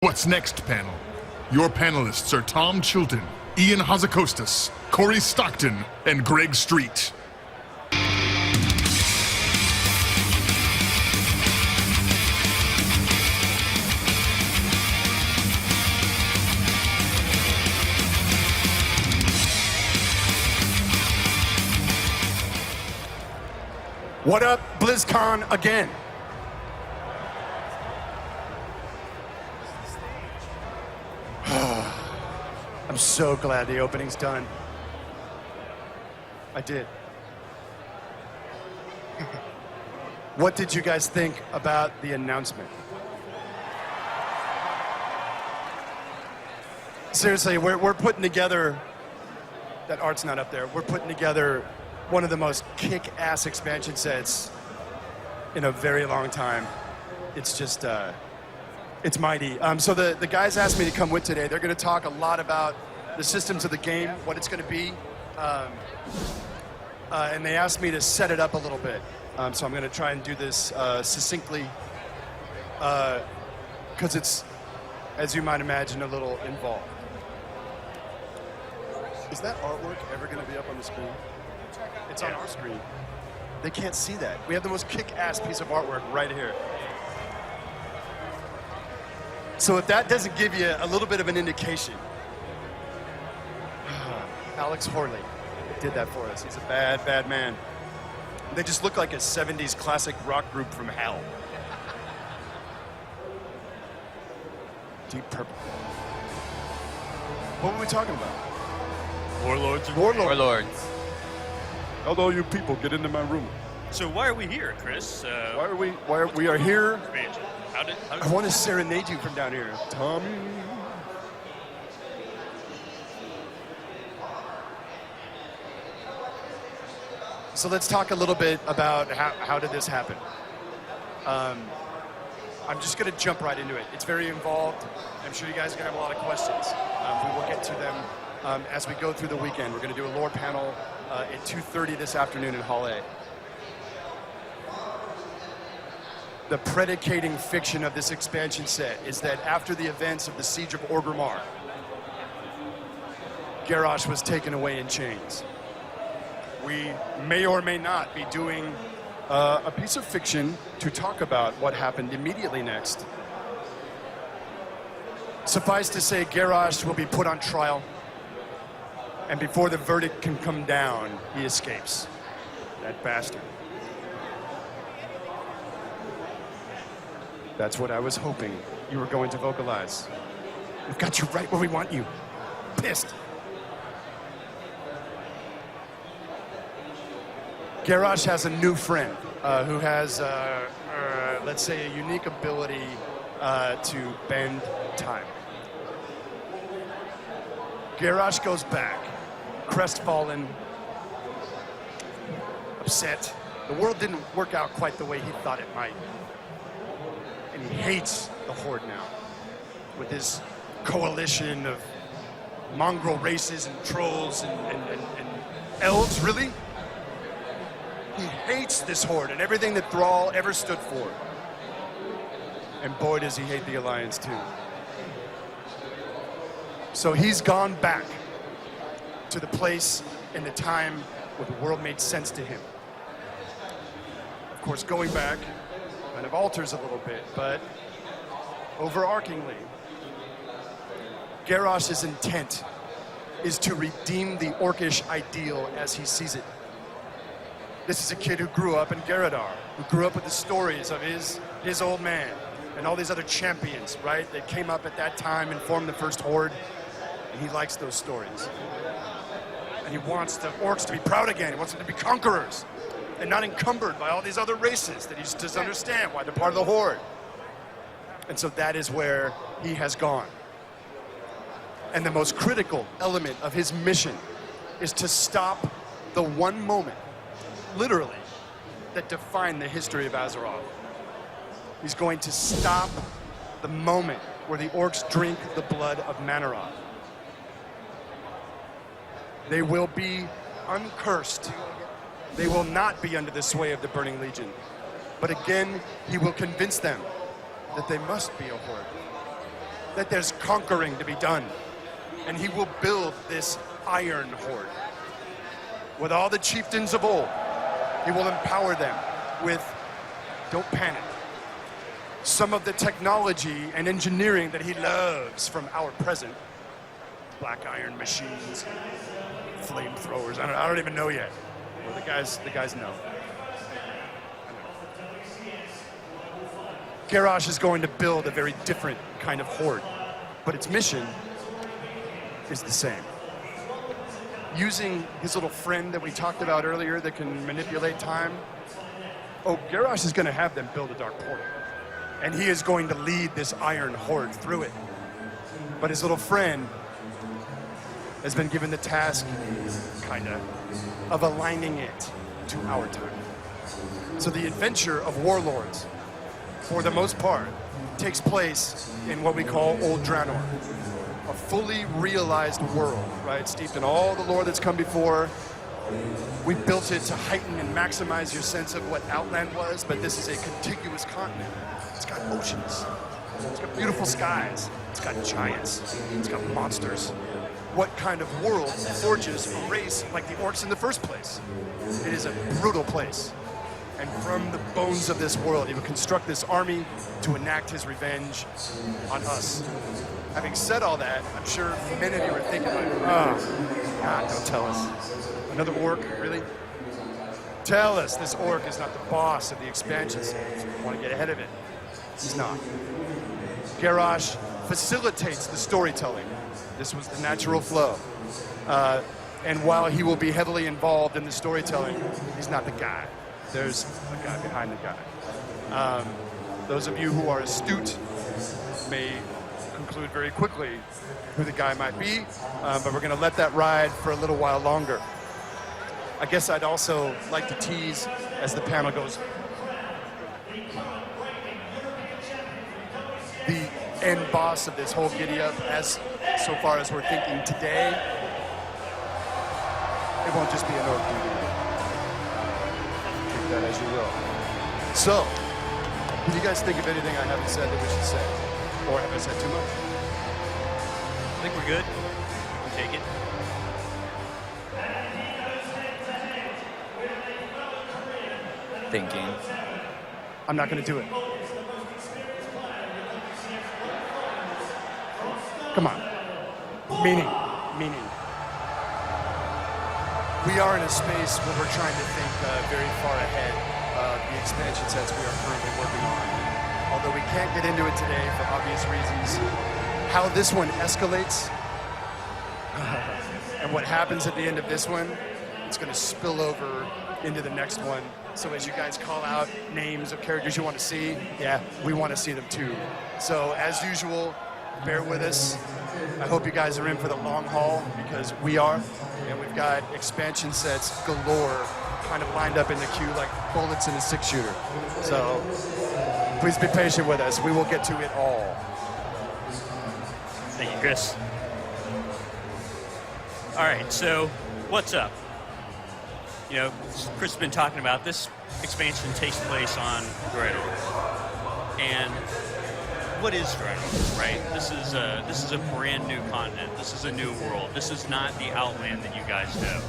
What's next, panel? Your panelists are Tom Chilton, Ian Hazakostas, Corey Stockton, and Greg Street. What up, Blizzcon again? I'm so glad the opening's done. I did. What did you guys think about the announcement? Seriously, we're putting together, that art's not up there, we're putting together one of the most kick-ass expansion sets in a very long time. It's just, it's mighty. So the guys asked me to come with today. They're gonna talk a lot about the systems of the game, what it's gonna be. And they asked me to set it up a little bit. So I'm gonna try and do this succinctly, because it's, as you might imagine, a little involved. Is that artwork ever gonna be up on the screen? It's on our screen. They can't see that. We have the most kick-ass piece of artwork right here. So if that doesn't give you a little bit of an indication, Alex Horley did that for us. He's a bad, bad man. They just look like a 70s classic rock group from hell. Deep Purple. What were we talking about? Warlords. Warlords. Hello, you people, get into my room. So why are we here, Chris? Why are we are here? Expansion. How did I want to serenade you from down here. Tommy. So let's talk a little bit about how did this happen. I'm just going to jump right into it. It's very involved. I'm sure you guys are going to have a lot of questions. We will get to them as we go through the weekend. We're going to do a lore panel at 2:30 this afternoon in Hall A. The predicating fiction of this expansion set is that after the events of the Siege of Orgrimmar, Garrosh was taken away in chains. We may or may not be doing a piece of fiction to talk about what happened immediately next. Suffice to say, Garrosh will be put on trial, and before the verdict can come down, he escapes. That bastard. That's what I was hoping you were going to vocalize. We've got you right where we want you. Pissed. Garrosh has a new friend who has, let's say, a unique ability to bend time. Garrosh goes back, crestfallen, upset. The world didn't work out quite the way he thought it might. And he hates the Horde now, with his coalition of mongrel races and trolls and elves, really? He hates this Horde and everything that Thrall ever stood for. And boy, does he hate the Alliance too. So he's gone back to the place and the time where the world made sense to him. Of course, going back kind of alters a little bit, but overarchingly, Garrosh's intent is to redeem the Orcish ideal as he sees it. This is a kid who grew up in Garradar, who grew up with the stories of his old man and all these other champions, right? That came up at that time and formed the first Horde, and he likes those stories. And he wants the orcs to be proud again. He wants them to be conquerors and not encumbered by all these other races that he just doesn't understand why they're part of the Horde. And so that is where he has gone. And the most critical element of his mission is to stop the one moment, literally, that defined the history of Azeroth. He's going to stop the moment where the orcs drink the blood of Manaroth. They will be uncursed. They will not be under the sway of the Burning Legion. But again, he will convince them that they must be a Horde. that there's conquering to be done. And he will build this iron horde. With all the chieftains of old, he will empower them with, don't panic, some of the technology and engineering that he loves from our present. Black iron machines, flamethrowers, I don't even know yet. Well, the guys know. Garrosh is going to build a very different kind of horde, but its mission is the same. Using his little friend that we talked about earlier that can manipulate time, Garrosh is going to have them build a dark portal. And he is going to lead this iron horde through it. But his little friend has been given the task, kinda, of aligning it to our time. So the adventure of Warlords, for the most part, takes place in what we call Old Draenor, a fully realized world, right? Steeped in all the lore that's come before. We built it to heighten and maximize your sense of what Outland was, but this is a contiguous continent. It's got oceans, it's got beautiful skies, it's got giants, it's got monsters. What kind of world forges a race like the orcs in the first place? It is a brutal place. And from the bones of this world, he would construct this army to enact his revenge on us. Having said all that, I'm sure many of you are thinking like, oh, God, don't tell us. Another orc, really? Tell us this orc is not the boss of the expansion series. We want to get ahead of it. He's not. Garrosh facilitates the storytelling. This was the natural flow. And while he will be heavily involved in the storytelling, he's not the guy. There's a guy behind the guy. Those of you who are astute may conclude very quickly who the guy might be, but we're going to let that ride for a little while longer. I guess I'd also like to tease as the panel goes. The end boss of this whole giddy-up, as so far as we're thinking today, it won't just be an orc dude. Take that as you will. So, do you guys think of anything I haven't said that we should say? Or have I said too much? I think we're good. We'll take it. Thinking. I'm not going to do it. Come on. Meaning. We are in a space where we're trying to think very far ahead of the expansion sets we are currently working on. Although we can't get into it today for obvious reasons. How this one escalates and what happens at the end of this one, it's going to spill over into the next one. So as you guys call out names of characters you want to see, yeah, we want to see them too. So as usual, bear with us. I hope you guys are in for the long haul, because we are. And we've got expansion sets galore kind of lined up in the queue like bullets in a 6-shooter. So please be patient with us. We will get to it all. Thank you, Chris. All right, so what's up? You know, Chris has been talking about this expansion takes place on Draenor. And what is Draenor, right? This is a brand new continent. This is a new world. This is not the Outland that you guys know.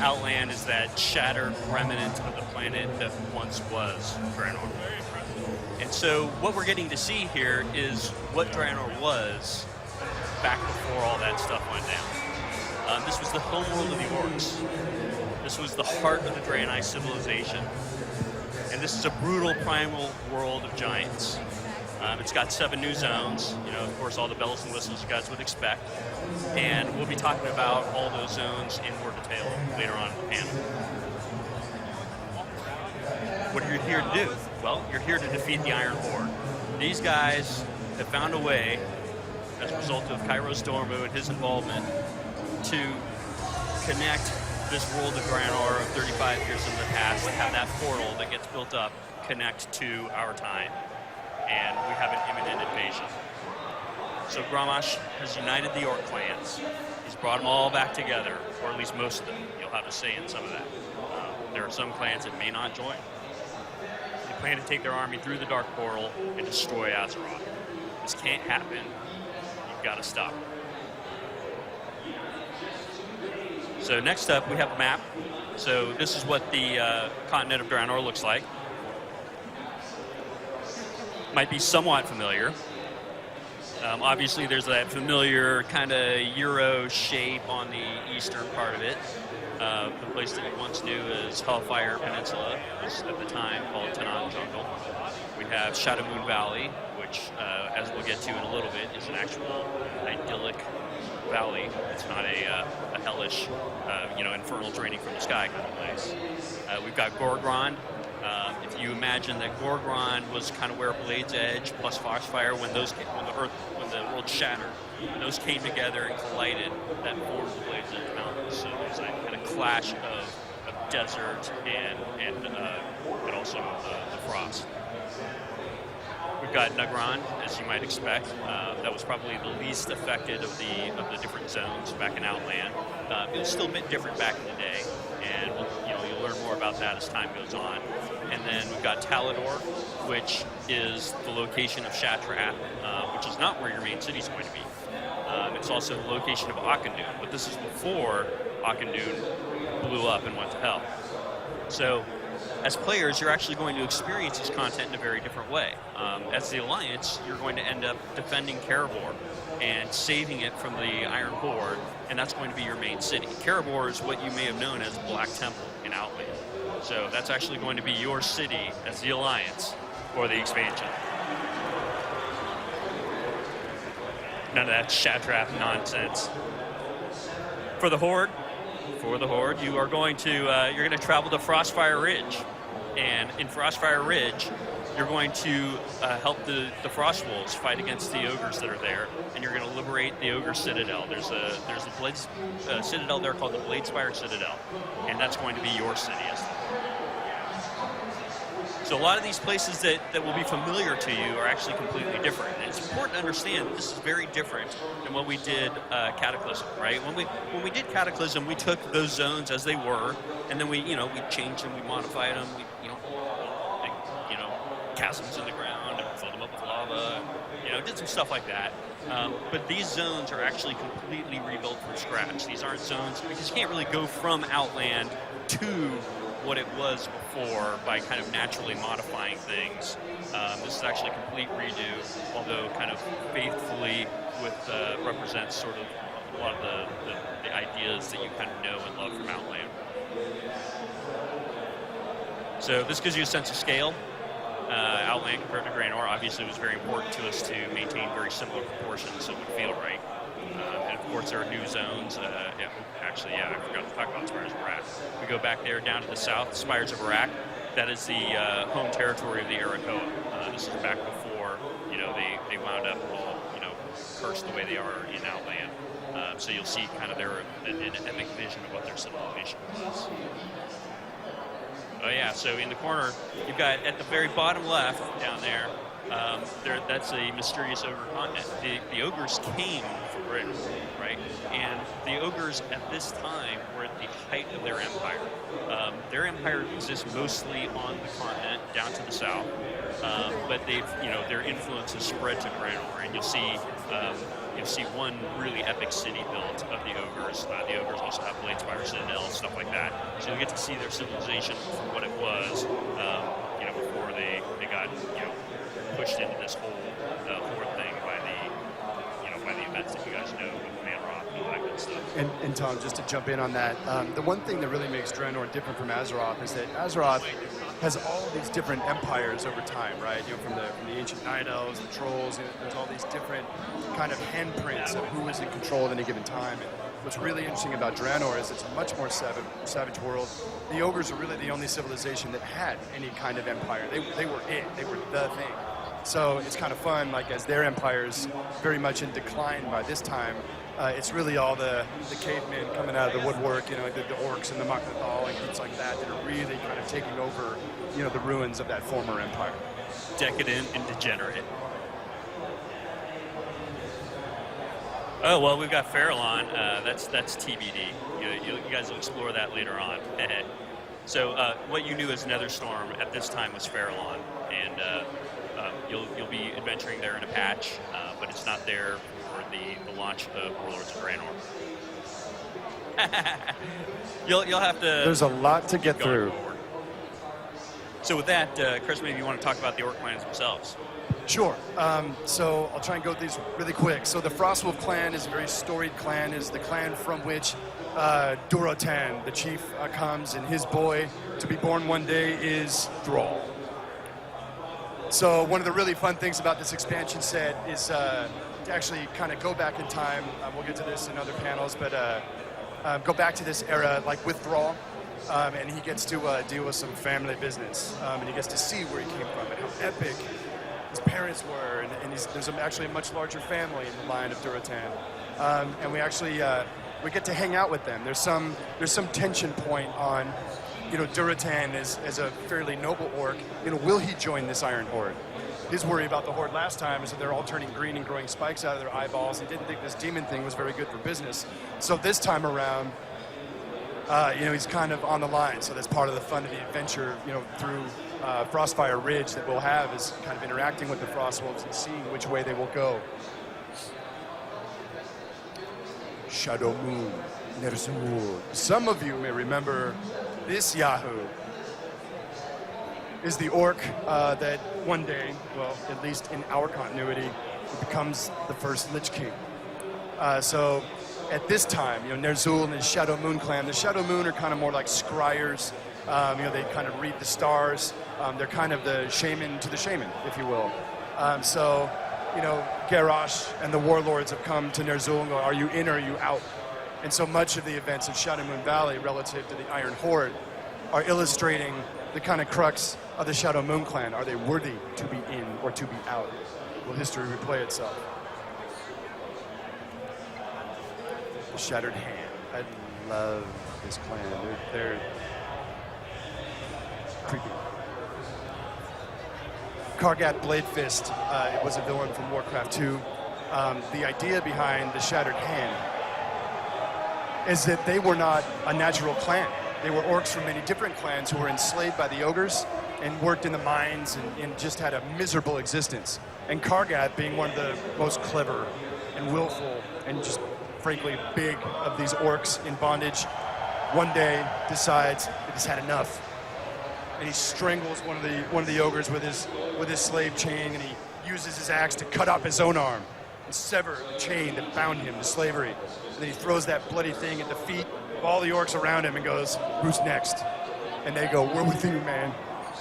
Outland is that shattered remnant of the planet that once was Draenor. And so what we're getting to see here is what Draenor was back before all that stuff went down. This was the homeworld of the orcs. This was the heart of the Draenei civilization. And this is a brutal primal world of giants. It's got 7 new zones, you know, of course, all the bells and whistles you guys would expect. And we'll be talking about all those zones in more detail later on in the panel. What are you here to do? Well, you're here to defeat the Iron Horde. These guys have found a way, as a result of Kairos Dormu and his involvement, to connect this world of Draenor of 35 years in the past, have that portal that gets built up connect to our time. And we have an imminent invasion. So Garrosh has united the orc clans. He's brought them all back together, or at least most of them. You'll have a say in some of that. There are some clans that may not join. They plan to take their army through the Dark Portal and destroy Azeroth. This can't happen got to stop. So next up, we have a map. So this is what the continent of Draenor looks like. Might be somewhat familiar. Obviously, there's that familiar kind of Euro shape on the eastern part of it. The place that we once knew as Hellfire Peninsula was at the time called Tanan Jungle. We have Shadow Moon Valley, which, as we'll get to in a little bit, is an actual idyllic valley. It's not a hellish, infernal draining from the sky kind of place. We've got Gorgrond. If you imagine that Gorgrond was kind of where Blade's Edge plus Foxfire, when the world shattered, when those came together and collided, that formed the Blade's Edge Mountains. So there's that kind of clash of desert and also the frost. We've got Nagran, as you might expect. That was probably the least affected of the different zones back in Outland. It was still a bit different back in the day, and you'll learn more about that as time goes on. And then we've got Talador, which is the location of Shattrath, which is not where your main city is going to be. It's also the location of Auchindoun, but this is before Auchindoun blew up and went to hell. So, as players, you're actually going to experience this content in a very different way. As the Alliance, you're going to end up defending Karabor and saving it from the Iron Horde, and that's going to be your main city. Karabor is what you may have known as Black Temple in Outland. So that's actually going to be your city as the Alliance for the expansion. None of that Shattrath nonsense. For the Horde, you are going to travel to Frostfire Ridge, and in Frostfire Ridge, you're going to help the Frostwolves fight against the ogres that are there, and you're going to liberate the Ogre Citadel. There's a Blades Citadel there called the Bladespire Citadel, and that's going to be your city. So a lot of these places that will be familiar to you are actually completely different. And it's important to understand that this is very different than when we did Cataclysm, right? When we did Cataclysm, we took those zones as they were, and then we changed them, we modified them, chasms in the ground and filled them up with lava, did some stuff like that. But these zones are actually completely rebuilt from scratch. These aren't zones, because you can't really go from Outland to what it was before by kind of naturally modifying things. This is actually a complete redo, although kind of faithfully represents sort of a lot of the ideas that you kind of know and love from Outland. So this gives you a sense of scale. Outland compared to Draenor, obviously it was very important to us to maintain very similar proportions so it would feel right. And of course there are new zones. I forgot to talk about Spires of Arak. We go back there down to the south, Spires of Arak. That is the home territory of the Arakoa. This is back before they wound up all cursed the way they are in Outland. So you'll see kind of an epic vision of what their civilization was. Oh yeah, so in the corner, you've got at the very bottom left down there, that's a mysterious ogre continent. The ogres came from Britain, right? And the ogres at this time were at the height of their empire. Their empire exists mostly on the continent down to the south, but their influence has spread to Draenor, and you'll see one really epic city built of the ogres. The ogres also have Bladespire Citadel and stuff like that. So you get to see their civilization for what it was, before they got pushed into this whole horde thing by the events that you guys know with Manroth and all that good stuff. And Tom, just to jump in on that, the one thing that really makes Draenor different from Azeroth is that Azeroth has all these different empires over time, right? From the ancient Night Elves, the Trolls, there's all these different kind of handprints of who is in control at any given time. And what's really interesting about Draenor is it's a much more savage world. The ogres are really the only civilization that had any kind of empire. They were it. They were the thing. So it's kind of fun, like as their empire's very much in decline by this time, it's really all the cavemen coming out of the woodwork, the orcs and the Maknathal and groups like that are really kind of taking over, the ruins of that former empire. Decadent and degenerate. Oh, well, we've got Farallon. That's TBD. You guys will explore that later on. So what you knew as Netherstorm at this time was Farallon, and you'll be adventuring there in a patch. but it's not there for the launch of Warlords of Draenor. you'll have to. There's a lot to get going through. forward. So with that, Chris, maybe you want to talk about the orc clans themselves. Sure. So I'll try and go through these really quick. So the Frostwolf clan is a very storied clan. Is the clan from which Durotan, the chief, comes, and his boy to be born one day is Thrall. So one of the really fun things about this expansion set is to actually kind of go back in time. We'll get to this in other panels, but go back to this era, like with Thrall, and he gets to deal with some family business, and he gets to see where he came from and how epic his parents were, and there's actually a much larger family in the line of Durotan, and we actually we get to hang out with them. There's some tension point on, Durotan as a fairly noble orc. Will he join this Iron Horde? His worry about the Horde last time is that they're all turning green and growing spikes out of their eyeballs, and didn't think this demon thing was very good for business. So this time around, he's kind of on the line. So that's part of the fun of the adventure, through Frostfire Ridge that we'll have, is kind of interacting with the Frostwolves and seeing which way they will go. Shadow Moon, Ner'zhul. Some of you may remember this Yahoo is the orc that one day, well, at least in our continuity, becomes the first Lich King. So at this time, Ner'zhul and his Shadow Moon clan, the Shadow Moon are kind of more like scryers. They kind of read the stars. They're kind of the shaman to the shaman, if you will. Garrosh and the Warlords have come to Ner'zhul and go, are you in or are you out? And so much of the events in Shadow Moon Valley relative to the Iron Horde are illustrating the kind of crux of the Shadow Moon clan. Are they worthy to be in or to be out? Will history replay itself? The Shattered Hand. I love this clan. They're creepy. Kargat Bladefist was a villain from Warcraft 2. The idea behind the Shattered Hand is that they were not a natural clan. They were orcs from many different clans who were enslaved by the ogres and worked in the mines and just had a miserable existence. And Kargat, being one of the most clever and willful and just frankly big of these orcs in bondage, one day decides that he's had enough. And he strangles one of the ogres with his slave chain, and he uses his axe to cut off his own arm and sever the chain that bound him to slavery. And then he throws that bloody thing at the feet of all the orcs around him and goes, "Who's next?" And they go, "We're with you, man."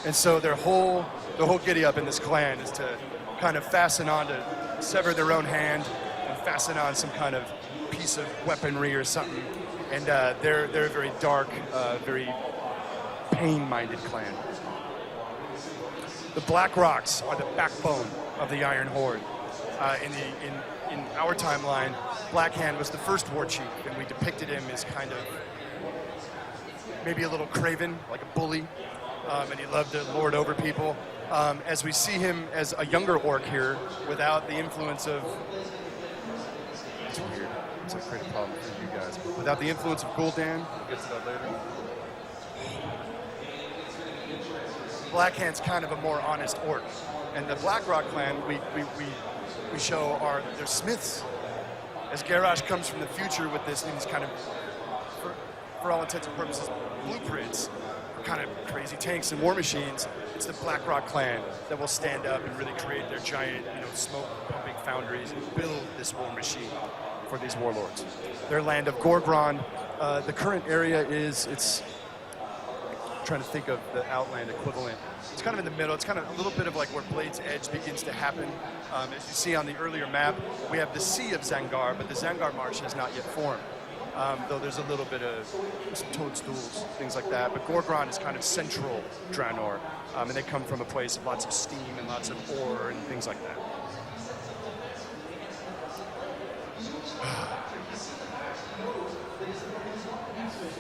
And so the whole giddy up in this clan is to kind of fasten on to sever their own hand and fasten on some kind of piece of weaponry or something. And they're a very dark, very pain-minded clan. The Black Rocks are the backbone of the Iron Horde. In our timeline, Blackhand was the first war chief, and we depicted him as kind of maybe a little craven, like a bully, and he loved to lord over people. As we see him as a younger orc here, without the influence of... It's weird. It's a great problem for you guys. But without the influence of Gul'dan, we'll get to that later. Blackhand's kind of a more honest orc. And the Blackrock clan, we show they're smiths. As Garrosh comes from the future with these kind of, for all intents and purposes, blueprints for kind of crazy tanks and war machines, it's the Blackrock clan that will stand up and really create their giant, smoke-pumping foundries and build this war machine for these warlords. Their land of Gorgron, the current area it's trying to think of the Outland equivalent. It's kind of in the middle. It's kind of a little bit of like where Blade's Edge begins to happen. As you see on the earlier map, we have the Sea of Zangar, but the Zangar Marsh has not yet formed. Though there's a little bit of some toadstools, things like that. But Gorgron is kind of central Draenor, and they come from a place of lots of steam and lots of ore and things like that.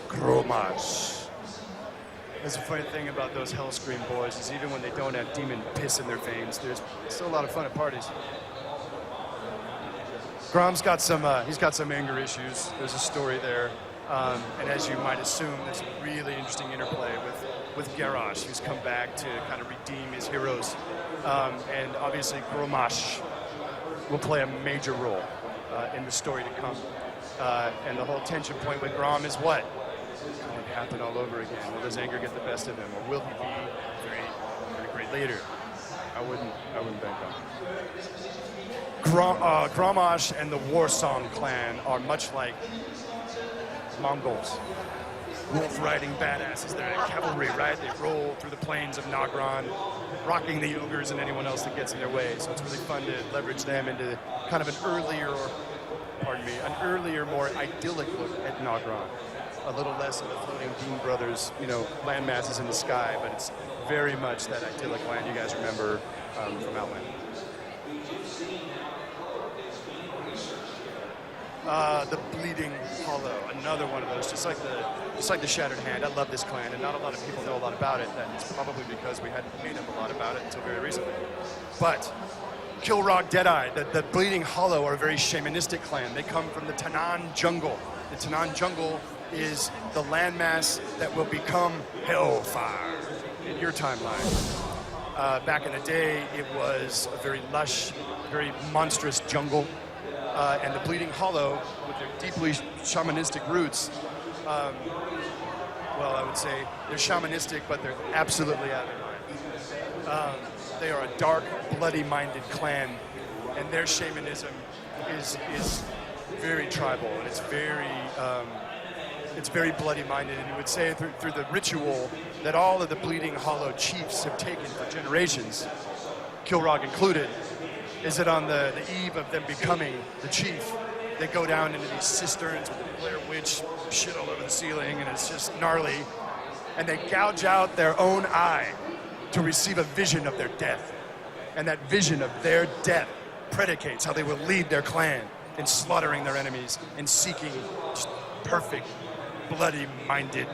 Gromash. That's the funny thing about those Hellscream boys is even when they don't have demon piss in their veins, there's still a lot of fun at parties. Grom's got some anger issues. There's a story there. And as you might assume, there's a really interesting interplay with Garrosh, who's come back to kind of redeem his heroes. And obviously Gromash will play a major role in the story to come. And the whole tension point with Grom is what? Could it happen all over again? Will his anger get the best of him, or will he be a very great leader? I wouldn't bank on it. Grommash and the Warsong clan are much like Mongols. Wolf-riding badasses. They're cavalry, right? They roll through the plains of Nagran, rocking the ogres and anyone else that gets in their way. So it's really fun to leverage them into kind of an earlier, more idyllic look at Nagran. A little less of the floating Bean Brothers, land masses in the sky, but it's very much that idyllic land you guys remember from Outland. The Bleeding Hollow, another one of those, just like the Shattered Hand. I love this clan, and not a lot of people know a lot about it. That's probably because we hadn't made up a lot about it until very recently. But Kilrog Deadeye, the Bleeding Hollow are a very shamanistic clan. They come from the Tanan Jungle. The Tanan Jungle is the landmass that will become Hellfire in your timeline. Back in the day, it was a very lush, very monstrous jungle. And the Bleeding Hollow, with their deeply shamanistic roots, I would say they're shamanistic, but they're absolutely out of their mind. They are a dark, bloody-minded clan, and their shamanism is very tribal, and it's very bloody-minded. And you would say through the ritual that all of the Bleeding Hollow chiefs have taken for generations, Kilrog included, is that on the eve of them becoming the chief, they go down into these cisterns with the Blair Witch shit all over the ceiling, and it's just gnarly. And they gouge out their own eye to receive a vision of their death. And that vision of their death predicates how they will lead their clan in slaughtering their enemies and seeking just perfect, bloody-minded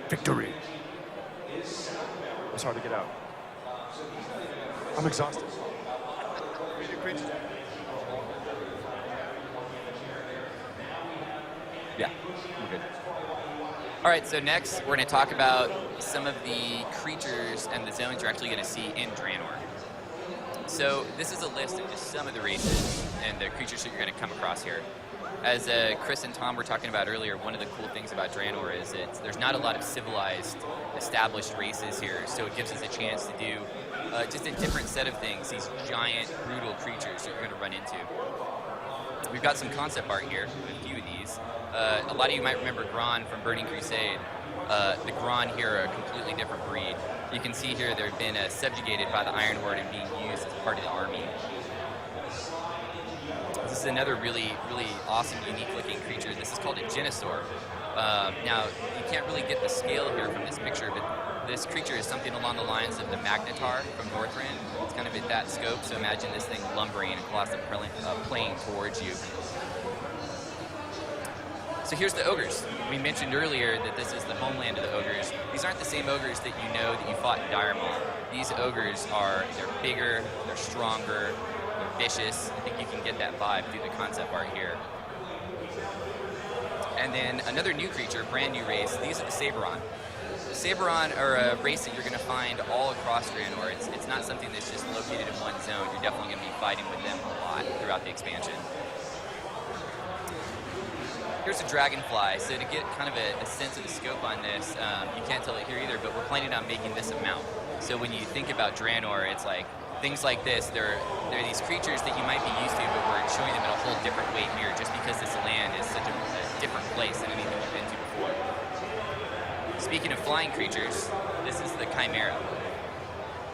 victory. It's hard to get out. I'm exhausted. Yeah, we're good. All right, so next we're going to talk about some of the creatures and the zones you're actually going to see in Draenor. So this is a list of just some of the races and the creatures that you're going to come across here. As Chris and Tom were talking about earlier, one of the cool things about Draenor is there's not a lot of civilized, established races here, so it gives us a chance to do just a different set of things, these giant, brutal creatures that you're going to run into. We've got some concept art here, a few of these. A lot of you might remember Gron from Burning Crusade. The Gron here are a completely different breed. You can see here they've been subjugated by the Iron Horde and being used as part of the army. This is another really, really awesome, unique-looking creature. This is called a Genosaur. Now, you can't really get the scale here from this picture, but this creature is something along the lines of the Magnetar from Northrend. It's kind of at that scope, so imagine this thing lumbering across the plane towards you. So here's the ogres. We mentioned earlier that this is the homeland of the ogres. These aren't the same ogres that you know that you fought in Dire Maul. These ogres they're bigger, they're stronger, they're vicious. I think you can get that vibe through the concept art here. And then another new creature, brand new race, these are the Saberon. The Saberon are a race that you're going to find all across Draenor. It's not something that's just located in one zone. You're definitely going to be fighting with them a lot throughout the expansion. Here's a dragonfly. So to get kind of a sense of the scope on this, you can't tell it here either, but we're planning on making this a mount. So when you think about Draenor, it's like things like this. They're these creatures that you might be used to, but we're showing them in a whole different way here, just because this land is such a different place than anything we've been to before. Speaking of flying creatures, this is the Chimera.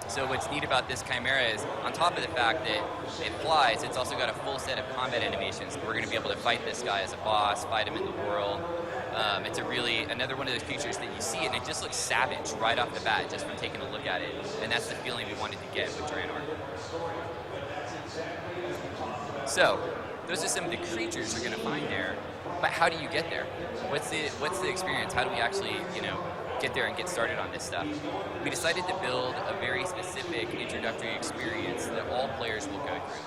So what's neat about this Chimera is, on top of the fact that it flies, it's also got a full set of combat animations. We're going to be able to fight this guy as a boss, fight him in the world. It's another one of those creatures that you see, and it just looks savage right off the bat just from taking a look at it. And that's the feeling we wanted to get with Draenor. So, those are some of the creatures you're going to find there. But how do you get there? What's the experience? How do we actually, get there and get started on this stuff? We decided to build a very specific introductory experience that all players will go through.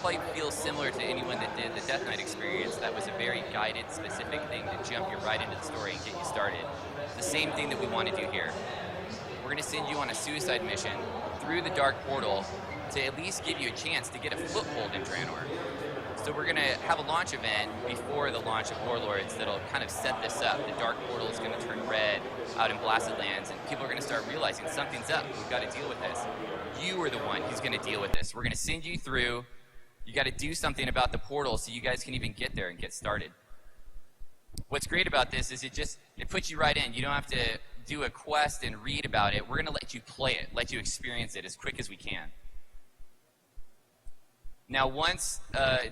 Probably feels similar to anyone that did the Death Knight experience. That was a very guided, specific thing to jump you right into the story and get you started. The same thing that we want to do here. We're going to send you on a suicide mission through the Dark Portal to at least give you a chance to get a foothold in Draenor. So we're going to have a launch event before the launch of Warlords that'll kind of set this up. The Dark Portal is going to turn red out in Blasted Lands, and people are going to start realizing something's up. We've got to deal with this. You are the one who's going to deal with this. We're going to send you through. You got to do something about the portal so you guys can even get there and get started. What's great about this is it puts you right in. You don't have to do a quest and read about it. We're going to let you play it, let you experience it as quick as we can. Now, once,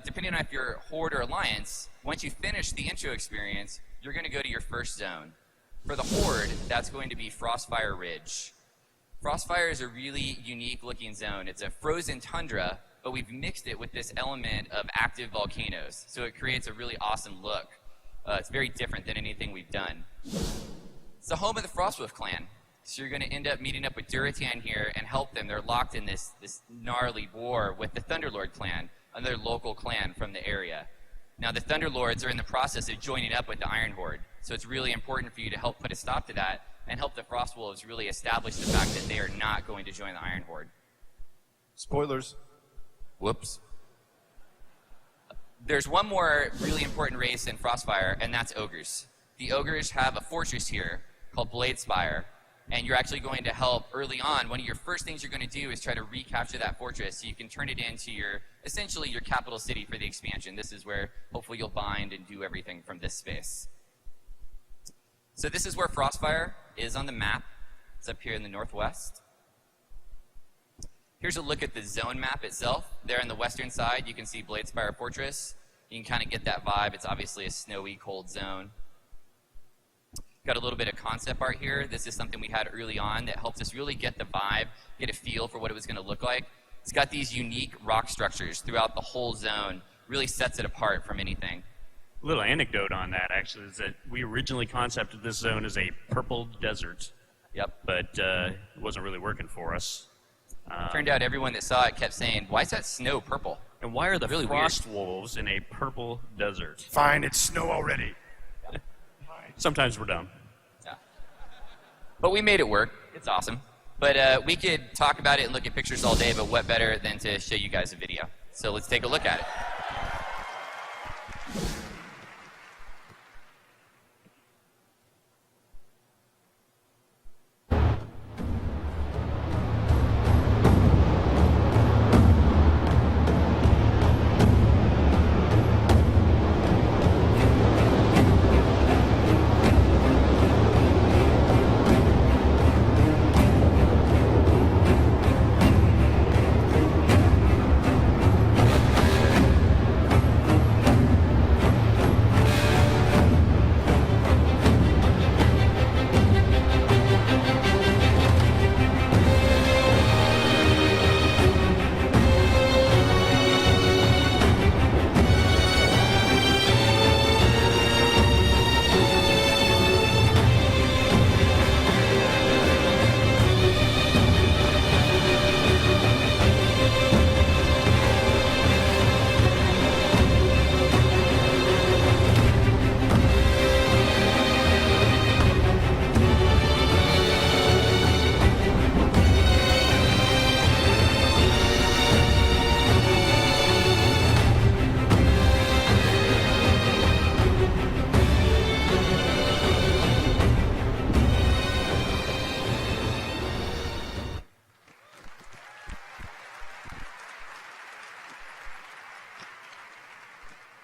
depending on if you're Horde or Alliance, once you finish the intro experience, you're going to go to your first zone. For the Horde, that's going to be Frostfire Ridge. Frostfire is a really unique-looking zone. It's a frozen tundra, but we've mixed it with this element of active volcanoes, so it creates a really awesome look. It's very different than anything we've done. It's the home of the Frostwolf clan. So you're going to end up meeting up with Duratan here and help them. They're locked in this gnarly war with the Thunderlord clan, another local clan from the area. Now, the Thunderlords are in the process of joining up with the Iron Horde, so it's really important for you to help put a stop to that and help the Frostwolves really establish the fact that they are not going to join the Iron Horde. Spoilers. Whoops. There's one more really important race in Frostfire, and that's Ogres. The Ogres have a fortress here called Bladespire, and you're actually going to help early on. One of your first things you're going to do is try to recapture that fortress so you can turn it into essentially your capital city for the expansion. This is where hopefully you'll bind and do everything from this space. So this is where Frostfire is on the map. It's up here in the northwest. Here's a look at the zone map itself. There on the western side, you can see Bladespire Fortress. You can kind of get that vibe. It's obviously a snowy, cold zone. Got a little bit of concept art here. This is something we had early on that helped us really get the vibe, get a feel for what it was going to look like. It's got these unique rock structures throughout the whole zone. Really sets it apart from anything. A little anecdote on that, actually, is that we originally concepted this zone as a purple desert. Yep. But it wasn't really working for us. Turned out everyone that saw it kept saying, "Why is that snow purple?" And why are the Really frost wolves in a purple desert? Fine, it's snow already. Sometimes we're dumb. Yeah. But we made it work. It's awesome. But we could talk about it and look at pictures all day, but what better than to show you guys a video? So let's take a look at it.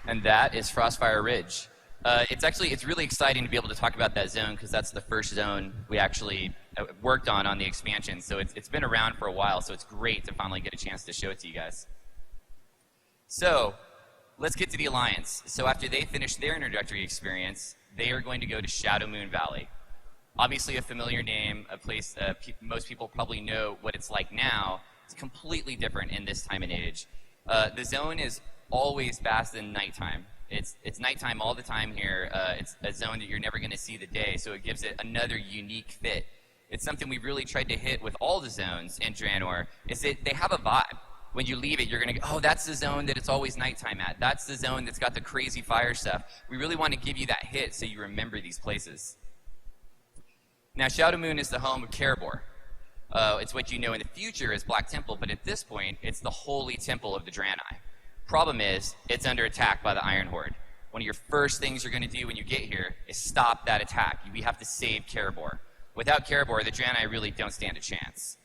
And that is Frostfire Ridge. It's really exciting to be able to talk about that zone because that's the first zone we actually worked on the expansion. So it's been around for a while, so it's great to finally get a chance to show it to you guys. So let's get to the Alliance. So after they finish their introductory experience, they are going to go to Shadow Moon Valley. Obviously a familiar name, a place most people probably know what it's like now. It's completely different in this time and age. The zone is always vast in nighttime. It's nighttime all the time here. It's a zone that you're never going to see the day, so it gives it another unique fit. It's something we've really tried to hit with all the zones in Draenor, is that they have a vibe. When you leave it, you're going to go, oh, that's the zone that it's always nighttime at. That's the zone that's got the crazy fire stuff. We really want to give you that hit so you remember these places. Now, Shadow Moon is the home of Caribor. It's what you know in the future as Black Temple, but at this point, it's the holy temple of the Draenei. Problem is, it's under attack by the Iron Horde. One of your first things you're going to do when you get here is stop that attack. We have to save Karabor. Without Karabor, the Draenei really don't stand a chance.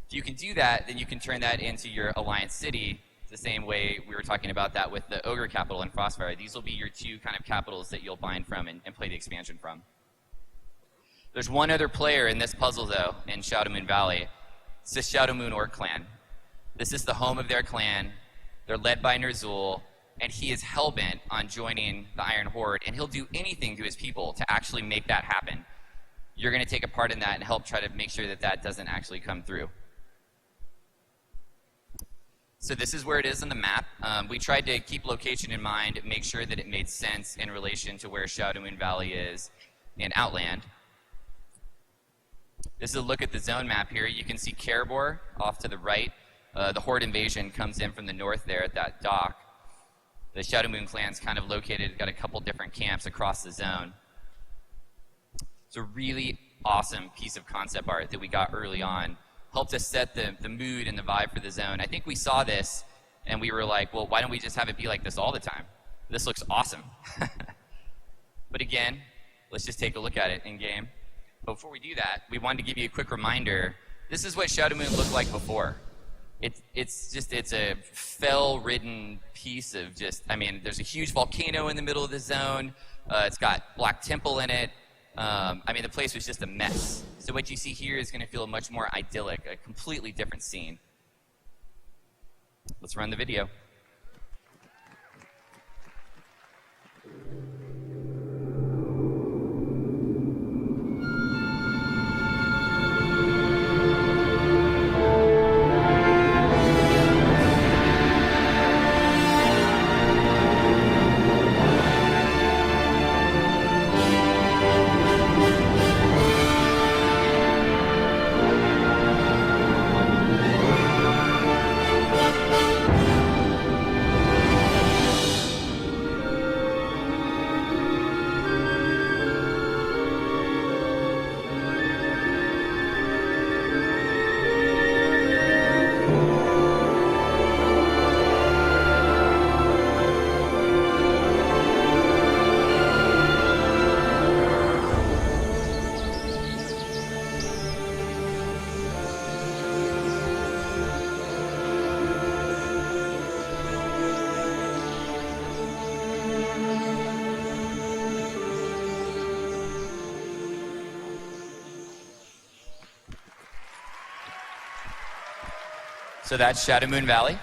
If you can do that, then you can turn that into your Alliance City, the same way we were talking about that with the Ogre capital and Frostfire. These will be your two kind of capitals that you'll bind from and play the expansion from. There's one other player in this puzzle, though, in Shadowmoon Valley. It's the Shadowmoon Orc clan. This is the home of their clan. They're led by Ner'zhul, and he is hellbent on joining the Iron Horde, and he'll do anything to his people to actually make that happen. You're going to take a part in that and help try to make sure that that doesn't actually come through. So this is where it is on the map. We tried to keep location in mind, make sure that it made sense in relation to where Shadowmoon Valley is in Outland. This is a look at the zone map here. You can see Karabor off to the right. The Horde invasion comes in from the north there at that dock. The Shadowmoon clan's kind of located, got a couple different camps across the zone. It's a really awesome piece of concept art that we got early on. Helped us set the mood and the vibe for the zone. I think we saw this and we were like, well, why don't we just have it be like this all the time? This looks awesome. But again, let's just take a look at it in game. But before we do that, we wanted to give you a quick reminder. This is what Shadowmoon looked like before. It's a fell-ridden piece of just, I mean, there's a huge volcano in the middle of the zone. It's got Black Temple in it. I mean, the place was just a mess. So what you see here is going to feel much more idyllic, a completely different scene. Let's run the video. So that's Shadowmoon Valley.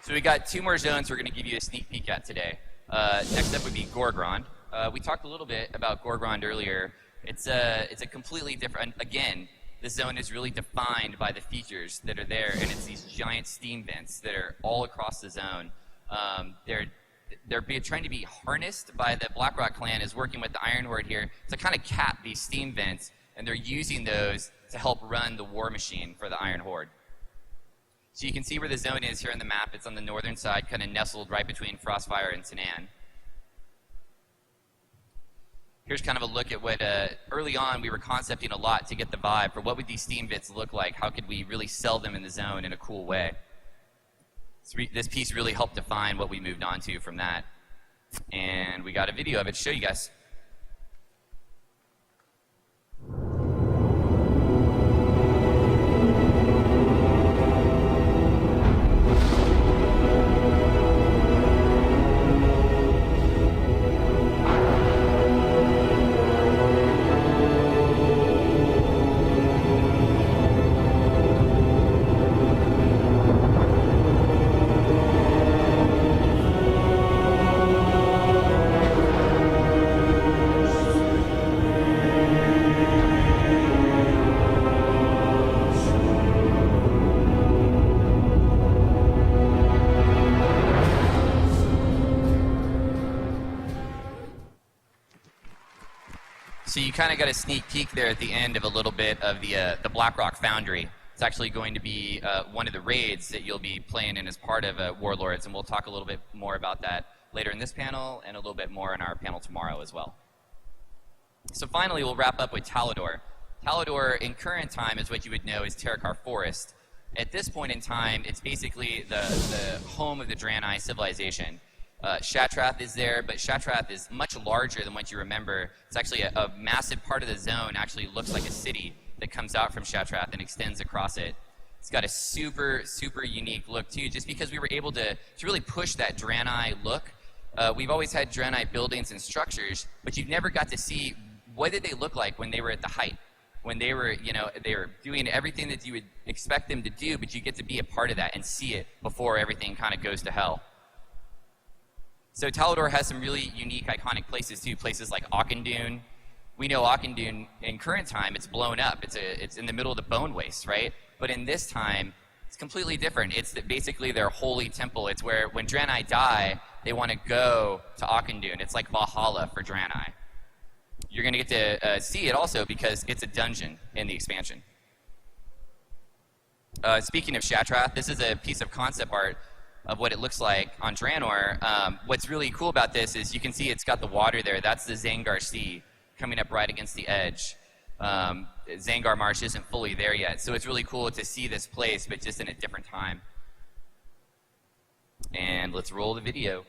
So we got two more zones we're going to give you a sneak peek at today. Next up would be Gorgrond. We talked a little bit about Gorgrond earlier. It's a completely different, again, the zone is really defined by the features that are there, and it's these giant steam vents that are all across the zone. They're trying to be harnessed by the Blackrock clan is working with the Iron Horde here to kind of cap these steam vents, and they're using those to help run the war machine for the Iron Horde. So you can see where the zone is here on the map. It's on the northern side, kind of nestled right between Frostfire and Tanan. Here's kind of a look at what, early on, we were concepting a lot to get the vibe for what would these steam vents look like? How could we really sell them in the zone in a cool way? This piece really helped define what we moved on to from that. And we got a video of it to show you guys. So you kind of got a sneak peek there at the end of a little bit of the Blackrock Foundry. It's actually going to be one of the raids that you'll be playing in as part of Warlords, and we'll talk a little bit more about that later in this panel and a little bit more in our panel tomorrow as well. So finally, we'll wrap up with Talador. Talador in current time is what you would know as Terakar Forest. At this point in time, it's basically the home of the Draenei civilization. Shatrath is there, but Shatrath is much larger than what you remember. It's actually a massive part of the zone, actually looks like a city that comes out from Shatrath and extends across it. It's got a super, super unique look too, just because we were able to really push that Draenei look. We've always had Draenei buildings and structures, but you've never got to see what did they look like when they were at the height, when they were, they were doing everything that you would expect them to do, but you get to be a part of that and see it before everything kind of goes to hell. So Talador has some really unique, iconic places too, places like Auchindoun. We know Auchindoun in current time, it's blown up. It's in the middle of the Bone Waste, right? But in this time, it's completely different. It's basically their holy temple. It's where when Draenei die, they want to go to Auchindoun. It's like Valhalla for Draenei. You're going to get to see it also because it's a dungeon in the expansion. Speaking of Shatrath, this is a piece of concept art of what it looks like on Draenor. What's really cool about this is you can see it's got the water there. That's the Zangar Sea coming up right against the edge. Zangar Marsh isn't fully there yet, so it's really cool to see this place, but just in a different time. And let's roll the video.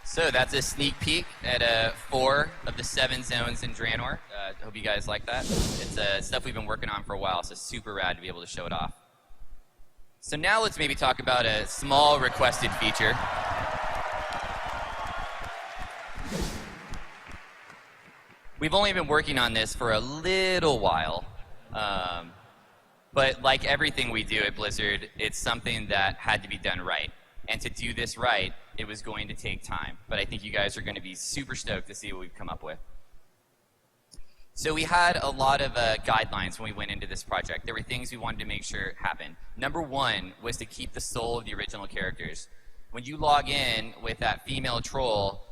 So that's a sneak peek at 4 of the 7 zones in Draenor. Hope you guys like that. It's stuff we've been working on for a while, so super rad to be able to show it off. So now let's maybe talk about a small requested feature. We've only been working on this for a little while, but like everything we do at Blizzard, it's something that had to be done right. And to do this right, it was going to take time. But I think you guys are going to be super stoked to see what we've come up with. So we had a lot of guidelines when we went into this project. There were things we wanted to make sure happened. Number 1 was to keep the soul of the original characters. When you log in with that female troll,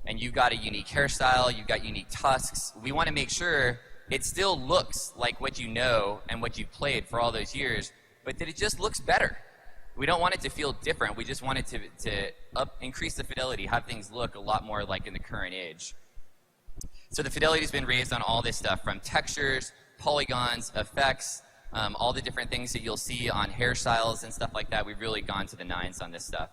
and you've got a unique hairstyle, you've got unique tusks, we want to make sure it still looks like what you know and what you've played for all those years, but that it just looks better. We don't want it to feel different. We just want it to increase the fidelity, have things look a lot more like in the current age. So the fidelity's been raised on all this stuff, from textures, polygons, effects, all the different things that you'll see on hairstyles and stuff like that. We've really gone to the nines on this stuff.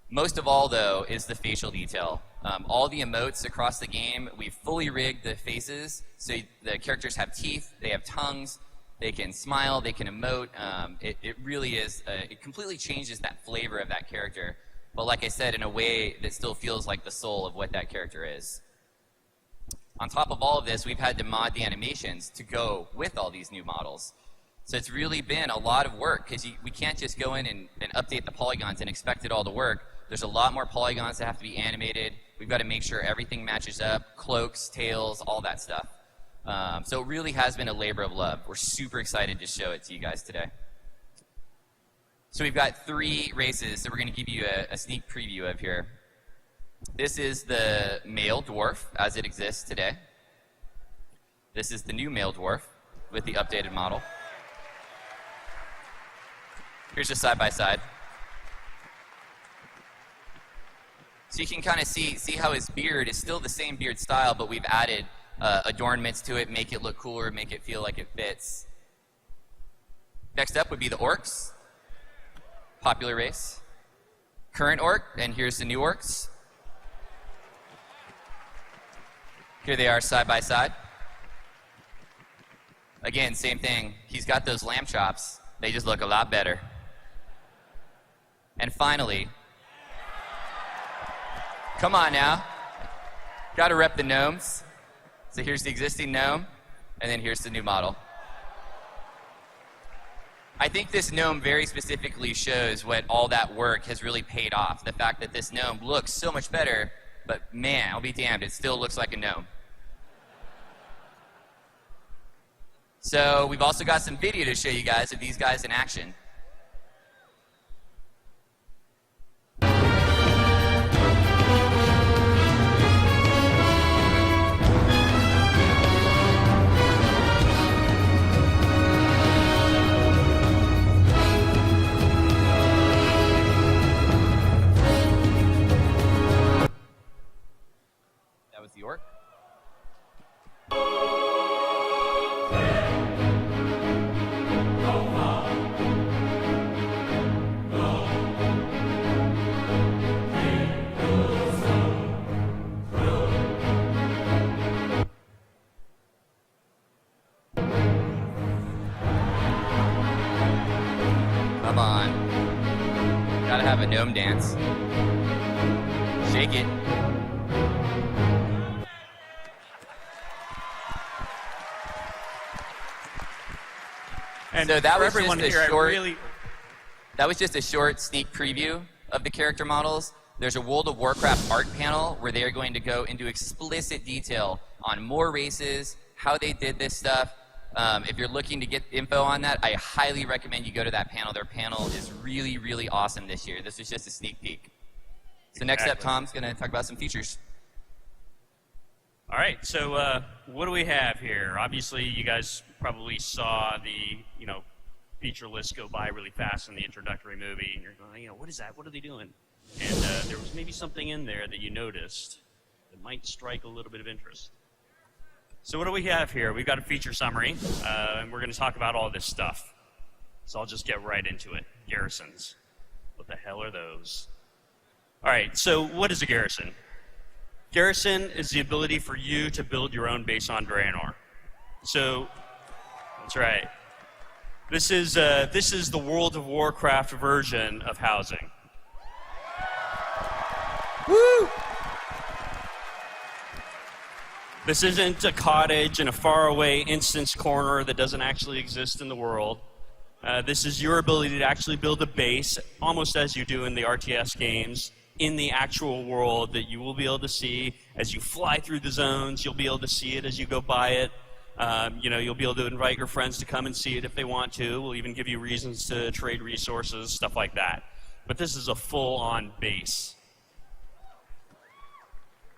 Most of all, though, is the facial detail. All the emotes across the game, we've fully rigged the faces, so the characters have teeth, they have tongues, they can smile, they can emote. It really is, it completely changes that flavor of that character. But like I said, in a way that still feels like the soul of what that character is. On top of all of this, we've had to mod the animations to go with all these new models. So it's really been a lot of work, because we can't just go in and update the polygons and expect it all to work. There's a lot more polygons that have to be animated. We've got to make sure everything matches up, cloaks, tails, all that stuff. So it really has been a labor of love. We're super excited to show it to you guys today. So we've got 3 races that we're going to give you a sneak preview of here. This is the male dwarf as it exists today. This is the new male dwarf with the updated model. Here's just side by side. So you can kind of see how his beard is still the same beard style, but we've added adornments to it, make it look cooler, make it feel like it fits. Next up would be the orcs. Popular race. Current orc, and here's the new orcs. Here they are side by side. Again, same thing. He's got those lamb chops. They just look a lot better. And finally, come on now. Got to rep the gnomes. So here's the existing gnome, and then here's the new model. I think this gnome very specifically shows what all that work has really paid off. The fact that this gnome looks so much better, but man, I'll be damned, it still looks like a gnome. So we've also got some video to show you guys of these guys in action. That was the orc. Come on. Gotta have a gnome dance. Shake it. And So that for was everyone just a here, short- I really, That was just a short sneak preview of the character models. There's a World of Warcraft art panel where they are going to go into explicit detail on more races, how they did this stuff. If you're looking to get info on that, I highly recommend you go to that panel. Their panel is really, really awesome this year. This is just a sneak peek. So next up, Exactly. Tom's going to talk about some features. all right. So what do we have here? Obviously, you guys probably saw the feature list go by really fast in the introductory movie, and you're going, what is that? What are they doing? And there was maybe something in there that you noticed that might strike a little bit of interest. So what do we have here? We've got a feature summary, and we're going to talk about all this stuff. So I'll just get right into it. Garrisons. What the hell are those? All right, so what is a garrison? Garrison is the ability for you to build your own base on Draenor. So, that's right. This is the World of Warcraft version of housing. Woo! This isn't a cottage in a faraway instance corner that doesn't actually exist in the world. This is your ability to actually build a base, almost as you do in the RTS games, in the actual world that you will be able to see as you fly through the zones. You'll be able to see it as you go by it. You'll be able to invite your friends to come and see it if they want to. We'll even give you reasons to trade resources, stuff like that. But this is a full-on base.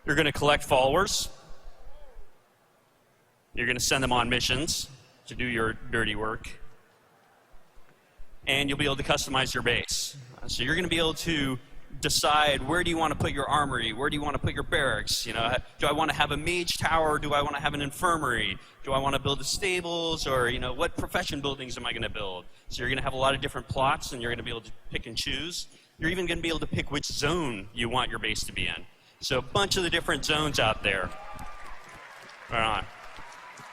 You're going to collect followers. You're going to send them on missions to do your dirty work. And you'll be able to customize your base. So you're going to be able to decide, where do you want to put your armory? Where do you want to put your barracks? Do I want to have a mage tower? Do I want to have an infirmary? Do I want to build the stables? Or, what profession buildings am I going to build? So you're going to have a lot of different plots, and you're going to be able to pick and choose. You're even going to be able to pick which zone you want your base to be in. So a bunch of the different zones out there. Right on.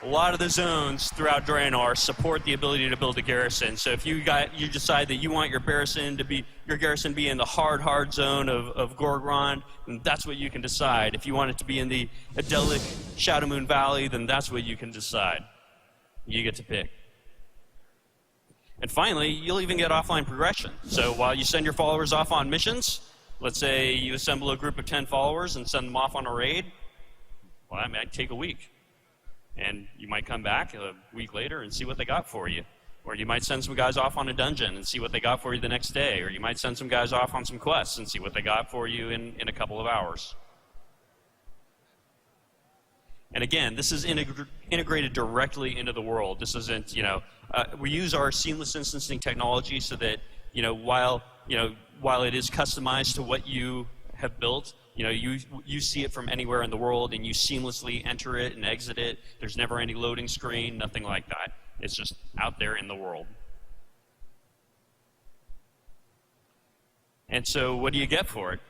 A lot of the zones throughout Draenor support the ability to build a garrison. So if you decide that you want your garrison to be in the hard zone of Gorgrond, then that's what you can decide. If you want it to be in the idyllic Shadowmoon Valley, then that's what you can decide. You get to pick. And finally, you'll even get offline progression. So while you send your followers off on missions, let's say you assemble a group of 10 followers and send them off on a raid, well, that might take a week. And you might come back a week later and see what they got for you. Or you might send some guys off on a dungeon and see what they got for you the next day. Or you might send some guys off on some quests and see what they got for you in a couple of hours. And again, this is integrated directly into the world. This isn't, we use our seamless instancing technology so that, while it is customized to what you have built, you see it from anywhere in the world, and you seamlessly enter it and exit it. There's never any loading screen, nothing like that. It's just out there in the world. And so what do you get for it?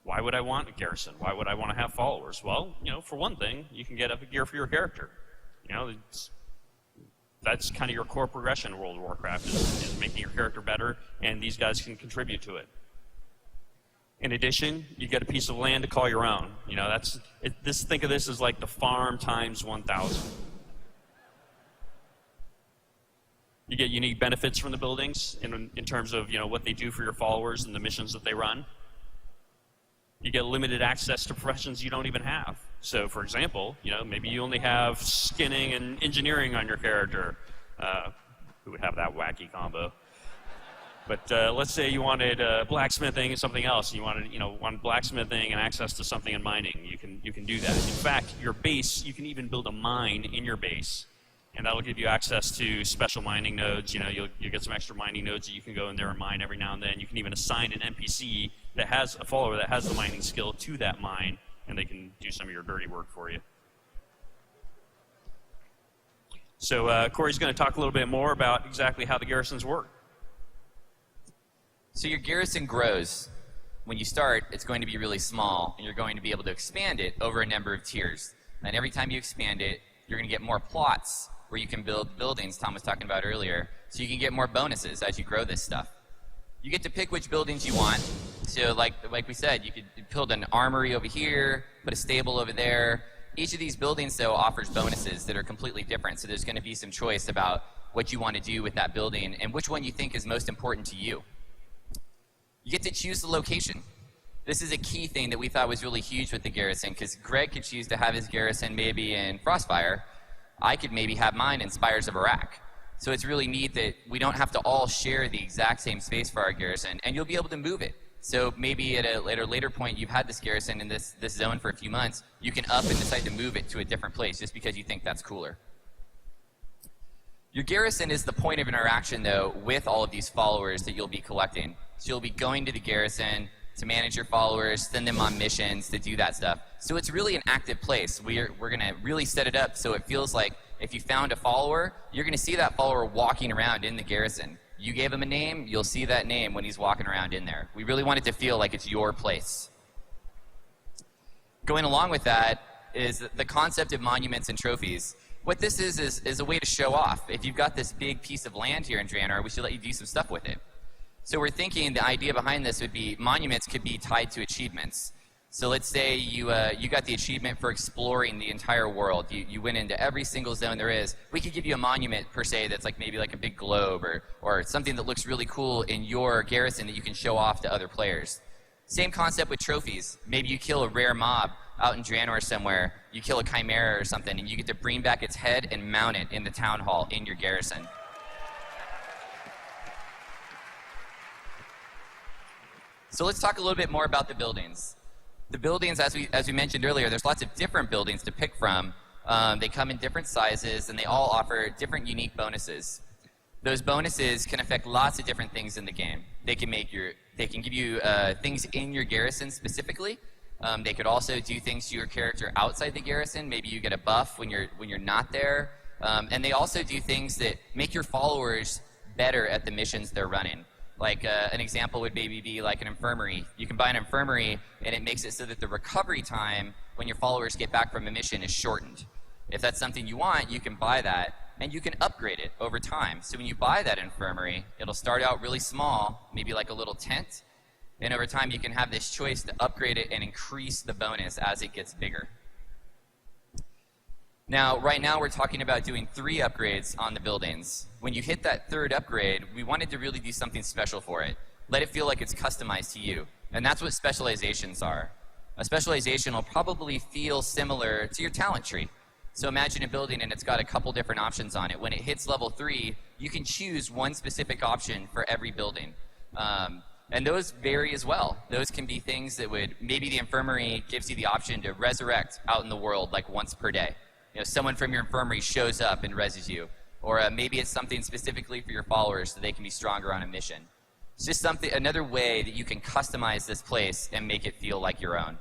Why would I want a garrison? Why would I want to have followers? Well, for one thing, you can get up a gear for your character. that's kind of your core progression in World of Warcraft, is making your character better, and these guys can contribute to it. In addition, you get a piece of land to call your own. You know, think of this as like the farm times 1,000. You get unique benefits from the buildings in terms of, you know, what they do for your followers and the missions that they run. You get limited access to professions you don't even have. So, for example, you know, maybe you only have skinning and engineering on your character. Who would have that wacky combo? But let's say you wanted blacksmithing and something else. You wanted blacksmithing and access to something in mining. You can do that. In fact, your base, you can even build a mine in your base, and that'll give you access to special mining nodes. You know, you'll get some extra mining nodes that you can go in there and mine every now and then. You can even assign an NPC that has a follower that has the mining skill to that mine, and they can do some of your dirty work for you. So Corey's going to talk a little bit more about exactly how the garrisons work. So your garrison grows. When you start, it's going to be really small, and you're going to be able to expand it over a number of tiers. And every time you expand it, you're going to get more plots where you can build buildings Tom was talking about earlier, so you can get more bonuses as you grow this stuff. You get to pick which buildings you want. So like we said, you could build an armory over here, put a stable over there. Each of these buildings, though, offers bonuses that are completely different, so there's going to be some choice about what you want to do with that building and which one you think is most important to you. You get to choose the location. This is a key thing that we thought was really huge with the garrison, because Greg could choose to have his garrison maybe in Frostfire. I could maybe have mine in Spires of Iraq. So it's really neat that we don't have to all share the exact same space for our garrison, and you'll be able to move it. So maybe at a later point, you've had this garrison in this zone for a few months, you can up and decide to move it to a different place just because you think that's cooler. Your garrison is the point of interaction, though, with all of these followers that you'll be collecting. So you'll be going to the garrison to manage your followers, send them on missions, to do that stuff. So it's really an active place. We're going to really set it up so it feels like if you found a follower, you're going to see that follower walking around in the garrison. You gave him a name, you'll see that name when he's walking around in there. We really want it to feel like it's your place. Going along with that is the concept of monuments and trophies. What this is a way to show off. If you've got this big piece of land here in Draenor, we should let you do some stuff with it. So we're thinking the idea behind this would be monuments could be tied to achievements. So let's say you got the achievement for exploring the entire world. You went into every single zone there is. We could give you a monument, per se, that's like maybe like a big globe or something that looks really cool in your garrison that you can show off to other players. Same concept with trophies. Maybe you kill a rare mob out in Draenor somewhere. You kill a chimera or something, and you get to bring back its head and mount it in the town hall in your garrison. So let's talk a little bit more about the buildings. The buildings, as we mentioned earlier, there's lots of different buildings to pick from. They come in different sizes, and they all offer different unique bonuses. Those bonuses can affect lots of different things in the game. They can give you things in your garrison specifically. They could also do things to your character outside the garrison. Maybe you get a buff when you're not there. And they also do things that make your followers better at the missions they're running. Like an example would maybe be like an infirmary. You can buy an infirmary, and it makes it so that the recovery time when your followers get back from a mission is shortened. If that's something you want, you can buy that, and you can upgrade it over time. So when you buy that infirmary, it'll start out really small, maybe like a little tent, and over time you can have this choice to upgrade it and increase the bonus as it gets bigger. Now, right now we're talking about doing 3 upgrades on the buildings. When you hit that 3rd upgrade, we wanted to really do something special for it. Let it feel like it's customized to you. And that's what specializations are. A specialization will probably feel similar to your talent tree. So imagine a building and it's got a couple different options on it. When it hits level 3, you can choose one specific option for every building. And those vary as well. Those can be things that maybe the infirmary gives you the option to resurrect out in the world like once per day. You know, someone from your infirmary shows up and reses you. Or maybe it's something specifically for your followers so they can be stronger on a mission. It's just another way that you can customize this place and make it feel like your own.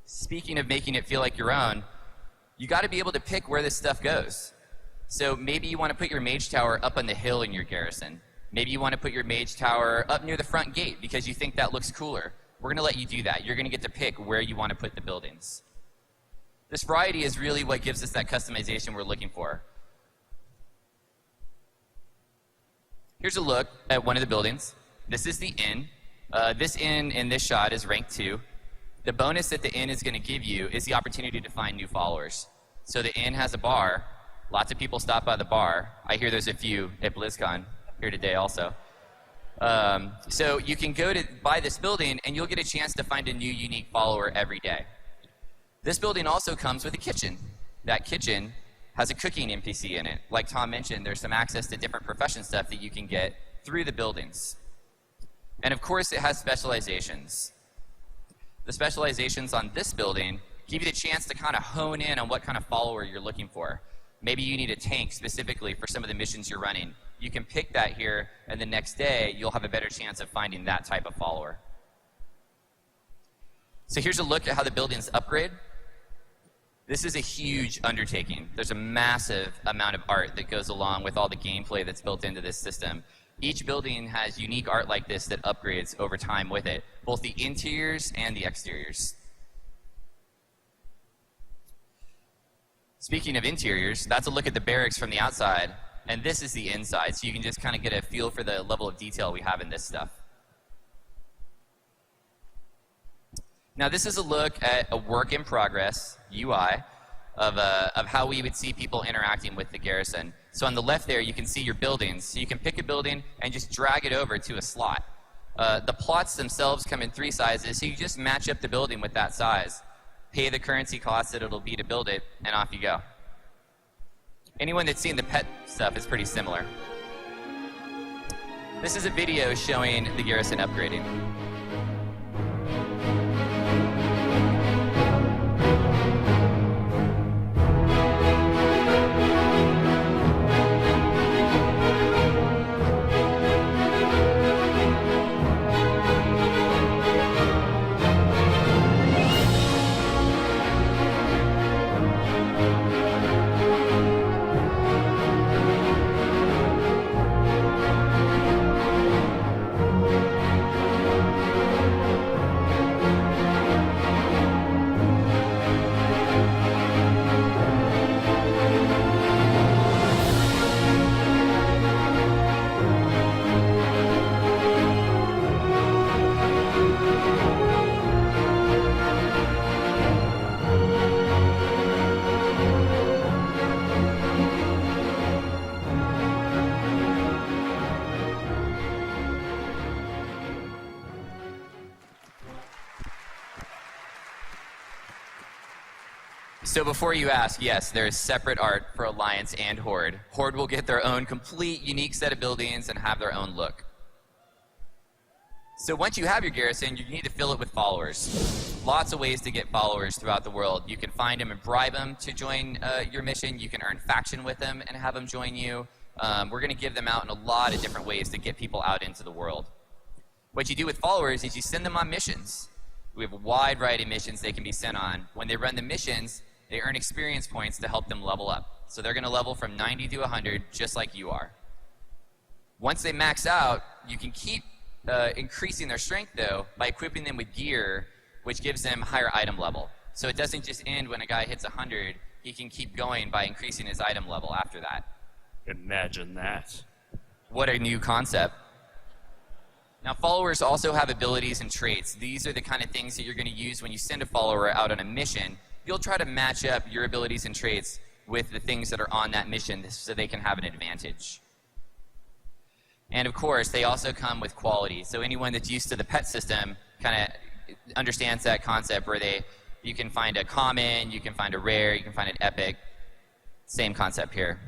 Speaking of making it feel like your own, you got to be able to pick where this stuff goes. So maybe you want to put your mage tower up on the hill in your garrison. Maybe you want to put your mage tower up near the front gate because you think that looks cooler. We're going to let you do that. You're going to get to pick where you want to put the buildings. This variety is really what gives us that customization we're looking for. Here's a look at one of the buildings. This is the inn. This inn in this shot is rank 2. The bonus that the inn is going to give you is the opportunity to find new followers. So the inn has a bar. Lots of people stop by the bar. I hear there's a few at BlizzCon here today also. So you can go to buy this building and you'll get a chance to find a new unique follower every day. This building also comes with a kitchen. That kitchen has a cooking NPC in it. Like Tom mentioned, there's some access to different profession stuff that you can get through the buildings. And of course, it has specializations. The specializations on this building give you the chance to kind of hone in on what kind of follower you're looking for. Maybe you need a tank specifically for some of the missions you're running. You can pick that here, and the next day, you'll have a better chance of finding that type of follower. So here's a look at how the buildings upgrade. This is a huge undertaking. There's a massive amount of art that goes along with all the gameplay that's built into this system. Each building has unique art like this that upgrades over time with it, both the interiors and the exteriors. Speaking of interiors, that's a look at the barracks from the outside, and this is the inside, so you can just kind of get a feel for the level of detail we have in this stuff. Now this is a look at a work in progress UI of how we would see people interacting with the garrison. So on the left there, you can see your buildings. So you can pick a building and just drag it over to a slot. The plots themselves come in 3 sizes, so you just match up the building with that size, pay the currency cost that it'll be to build it, and off you go. Anyone that's seen the pet stuff is pretty similar. This is a video showing the garrison upgrading. So before you ask, yes, there is separate art for Alliance and Horde. Horde will get their own complete, unique set of buildings and have their own look. So once you have your garrison, you need to fill it with followers. Lots of ways to get followers throughout the world. You can find them and bribe them to join your mission. You can earn faction with them and have them join you. We're going to give them out in a lot of different ways to get people out into the world. What you do with followers is you send them on missions. We have a wide variety of missions they can be sent on. When they run the missions, they earn experience points to help them level up. So they're going to level from 90 to 100, just like you are. Once they max out, you can keep increasing their strength, though, by equipping them with gear, which gives them higher item level. So it doesn't just end when a guy hits 100. He can keep going by increasing his item level after that. Imagine that. What a new concept. Now, followers also have abilities and traits. These are the kind of things that you're going to use when you send a follower out on a mission. You'll try to match up your abilities and traits with the things that are on that mission so they can have an advantage. And of course, they also come with quality. So anyone that's used to the pet system kind of understands that concept where you can find a common, you can find a rare, you can find an epic. Same concept here.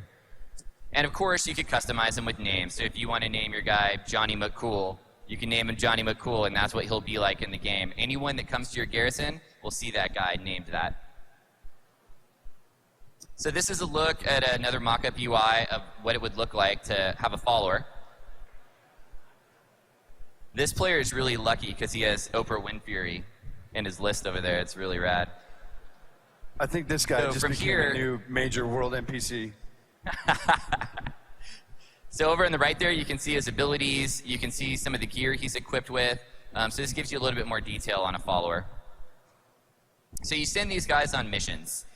And of course, you could customize them with names. So if you want to name your guy Johnny McCool, you can name him Johnny McCool, and that's what he'll be like in the game. Anyone that comes to your garrison will see that guy named that. So this is a look at another mock-up UI of what it would look like to have a follower. This player is really lucky because he has Oprah Winfrey in his list over there. It's really rad. I think this guy So just from became here- a new major world NPC. So over on the right there, you can see his abilities. You can see some of the gear he's equipped with. So this gives you a little bit more detail on a follower. So you send these guys on missions.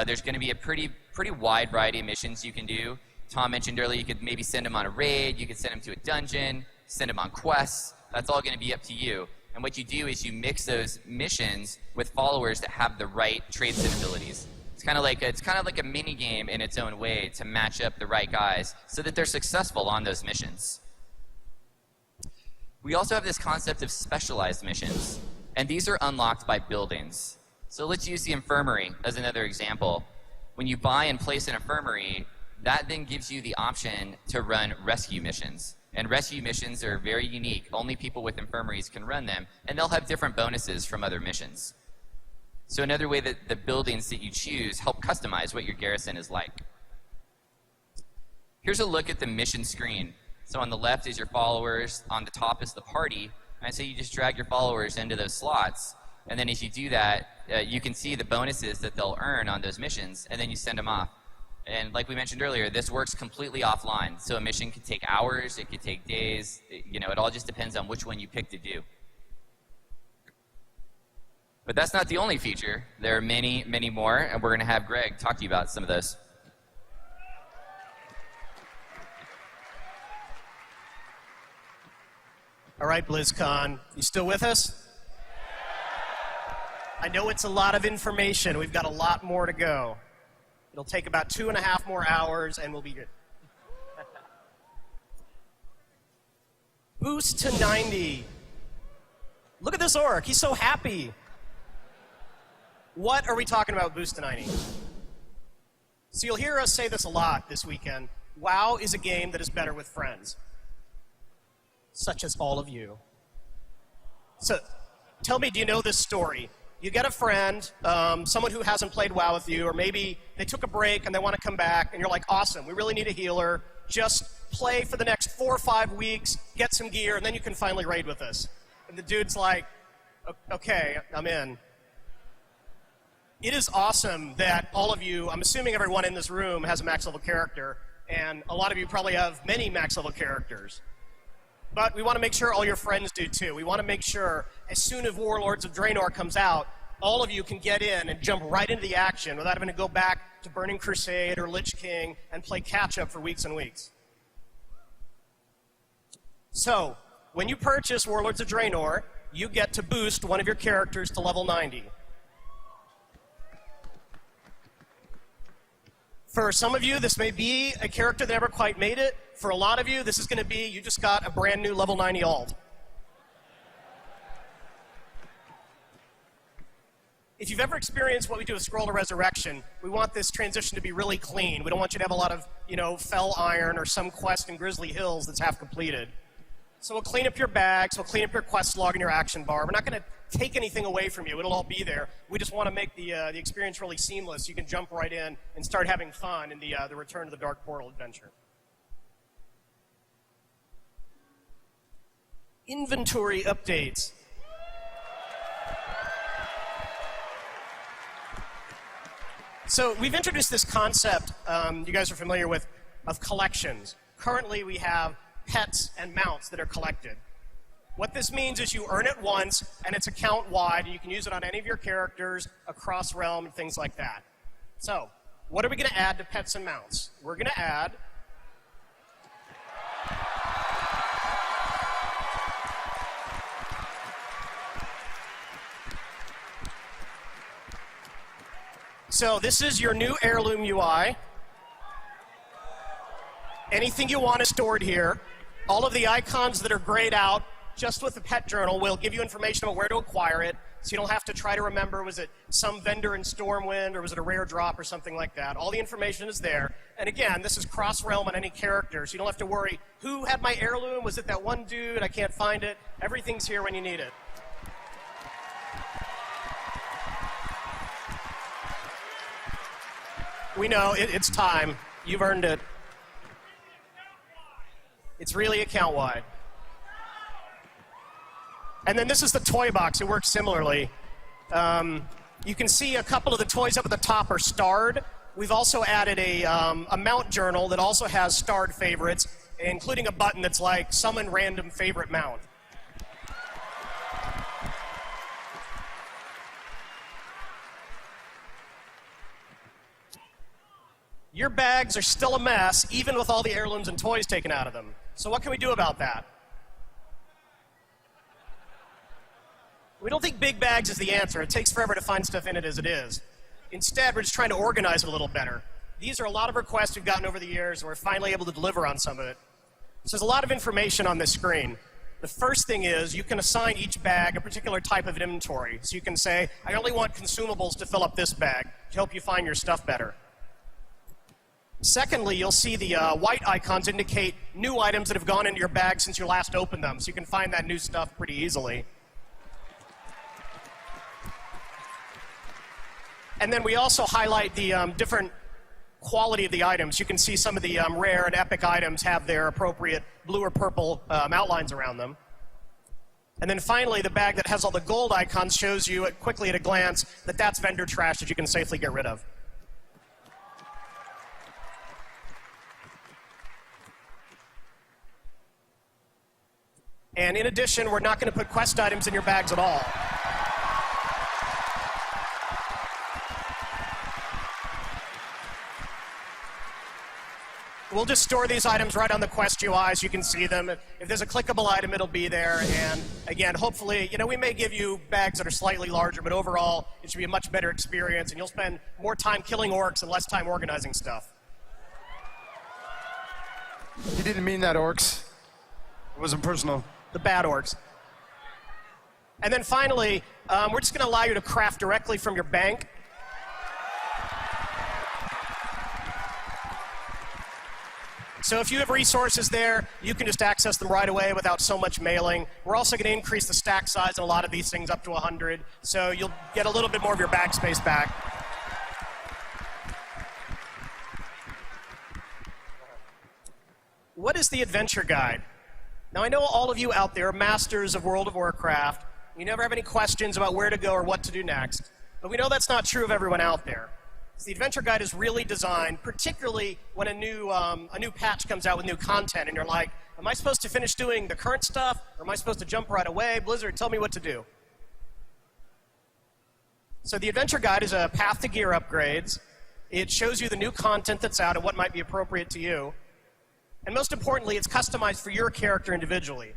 There's going to be a pretty wide variety of missions you can do. Tom mentioned earlier, you could maybe send them on a raid, you could send them to a dungeon, send them on quests. That's all going to be up to you. And what you do is you mix those missions with followers that have the right traits and abilities. It's kind of like a mini game in its own way to match up the right guys so that they're successful on those missions. We also have this concept of specialized missions, and these are unlocked by buildings. So let's use the infirmary as another example. When you buy and place an infirmary, that then gives you the option to run rescue missions. And rescue missions are very unique. Only people with infirmaries can run them, and they'll have different bonuses from other missions. So another way that the buildings that you choose help customize what your garrison is like. Here's a look at the mission screen. So on the left is your followers, on the top is the party, and so you just drag your followers into those slots, and then as you do that, you can see the bonuses that they'll earn on those missions, and then you send them off. And like we mentioned earlier, this works completely offline. So a mission could take hours, it could take days, it all just depends on which one you pick to do. But that's not the only feature. There are many, many more, and we're going to have Greg talk to you about some of those. All right, BlizzCon, you still with us? I know it's a lot of information. We've got a lot more to go. It'll take about 2.5 more hours, and we'll be good. Boost to 90. Look at this orc. He's so happy. What are we talking about boost to 90? So you'll hear us say this a lot this weekend. WoW is a game that is better with friends, such as all of you. So tell me, do you know this story? You get a friend, someone who hasn't played WoW with you, or maybe they took a break and they want to come back, and you're like, awesome, we really need a healer. Just play for the next 4 or 5 weeks, get some gear, and then you can finally raid with us. And the dude's like, okay, I'm in. It is awesome that all of you, I'm assuming everyone in this room has a max level character, and a lot of you probably have many max level characters. But we want to make sure all your friends do too. We want to make sure as soon as Warlords of Draenor comes out, all of you can get in and jump right into the action without having to go back to Burning Crusade or Lich King and play catch-up for weeks and weeks. So, when you purchase Warlords of Draenor, you get to boost one of your characters to level 90. For some of you, this may be a character that never quite made it. For a lot of you, this is going to be, you just got a brand new level 90 alt. If you've ever experienced what we do with Scroll to Resurrection, we want this transition to be really clean. We don't want you to have a lot of, Fell Iron or some quest in Grizzly Hills that's half completed. So we'll clean up your bags, we'll clean up your quest log and your action bar. We're not going to take anything away from you. It'll all be there. We just want to make the experience really seamless. You can jump right in and start having fun in the Return to the Dark Portal adventure. Inventory updates. So we've introduced this concept you guys are familiar with of collections. Currently we have pets and mounts that are collected. What this means is you earn it once and it's account-wide and you can use it on any of your characters across realm and things like that. So what are we going to add to pets and mounts? We're going to add So this is your new heirloom UI. Anything you want is stored here. All of the icons that are grayed out, just with the pet journal, will give you information about where to acquire it, so you don't have to try to remember, was it some vendor in Stormwind, or was it a rare drop, or something like that. All the information is there. And again, this is cross-realm on any character, so you don't have to worry, who had my heirloom? Was it that one dude? I can't find it. Everything's here when you need it. We know, it's time. You've earned it. It's really account-wide. And then this is the toy box. It works similarly. You can see a couple of the toys up at the top are starred. We've also added a mount journal that also has starred favorites, including a button that's like summon random favorite mount. your bags are still a mess, even with all the heirlooms and toys taken out of them. So what can we do about that? We don't think big bags is the answer. It takes forever to find stuff in it as it is. Instead, we're just trying to organize it a little better. These are a lot of requests we've gotten over the years, and we're finally able to deliver on some of it. So there's a lot of information on this screen. The first thing is you can assign each bag a particular type of inventory. So you can say, I only want consumables to fill up this bag to help you find your stuff better. Secondly, you'll see the white icons indicate new items that have gone into your bag since you last opened them, so you can find that new stuff pretty easily. And then we also highlight the different quality of the items. You can see some of the rare and epic items have their appropriate blue or purple outlines around them. And then finally, the bag that has all the gold icons shows you quickly at a glance that that's vendor trash that you can safely get rid of. And in addition, we're not going to put quest items in your bags at all. We'll just store these items right on the quest UI so you can see them. If there's a clickable item, it'll be there. And again, hopefully, we may give you bags that are slightly larger, but overall, it should be a much better experience, and you'll spend more time killing orcs and less time organizing stuff. He didn't mean that, orcs. It wasn't personal. The bad orcs. And then finally, we're just going to allow you to craft directly from your bank. So if you have resources there, you can just access them right away without so much mailing. We're also going to increase the stack size on a lot of these things up to 100, so you'll get a little bit more of your bag space back. What is the adventure guide? Now, I know all of you out there are masters of World of Warcraft. You never have any questions about where to go or what to do next. But we know that's not true of everyone out there. So the adventure guide is really designed, particularly when a new patch comes out with new content, and you're like, am I supposed to finish doing the current stuff, or am I supposed to jump right away? Blizzard, tell me what to do. So the adventure guide is a path to gear upgrades. It shows you the new content that's out and what might be appropriate to you. And most importantly, it's customized for your character individually.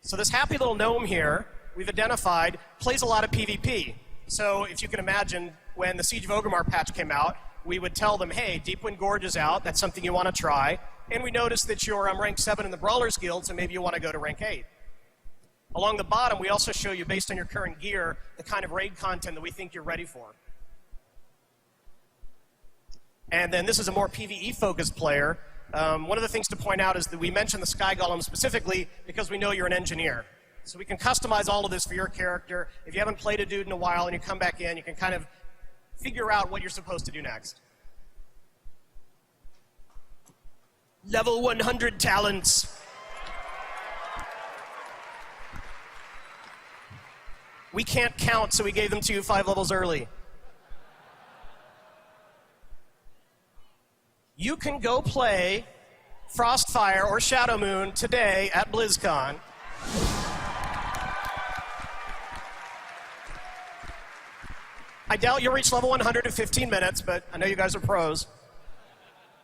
So this happy little gnome here, we've identified, plays a lot of PvP. So if you can imagine, when the Siege of Orgrimmar patch came out, we would tell them, hey, Deepwind Gorge is out, that's something you want to try. And we noticed that you're rank 7 in the Brawlers Guild, so maybe you want to go to rank 8. Along the bottom, we also show you, based on your current gear, the kind of raid content that we think you're ready for. And then this is a more PvE-focused player. One of the things to point out is that we mentioned the Sky Golem specifically because we know you're an engineer. So we can customize all of this for your character. If you haven't played a dude in a while and you come back in, you can kind of figure out what you're supposed to do next. Level 100 talents. We can't count, so we gave them to you 5 levels early. You can go play Frostfire or Shadow Moon today at BlizzCon. I doubt you'll reach level 100 in 15 minutes, but I know you guys are pros.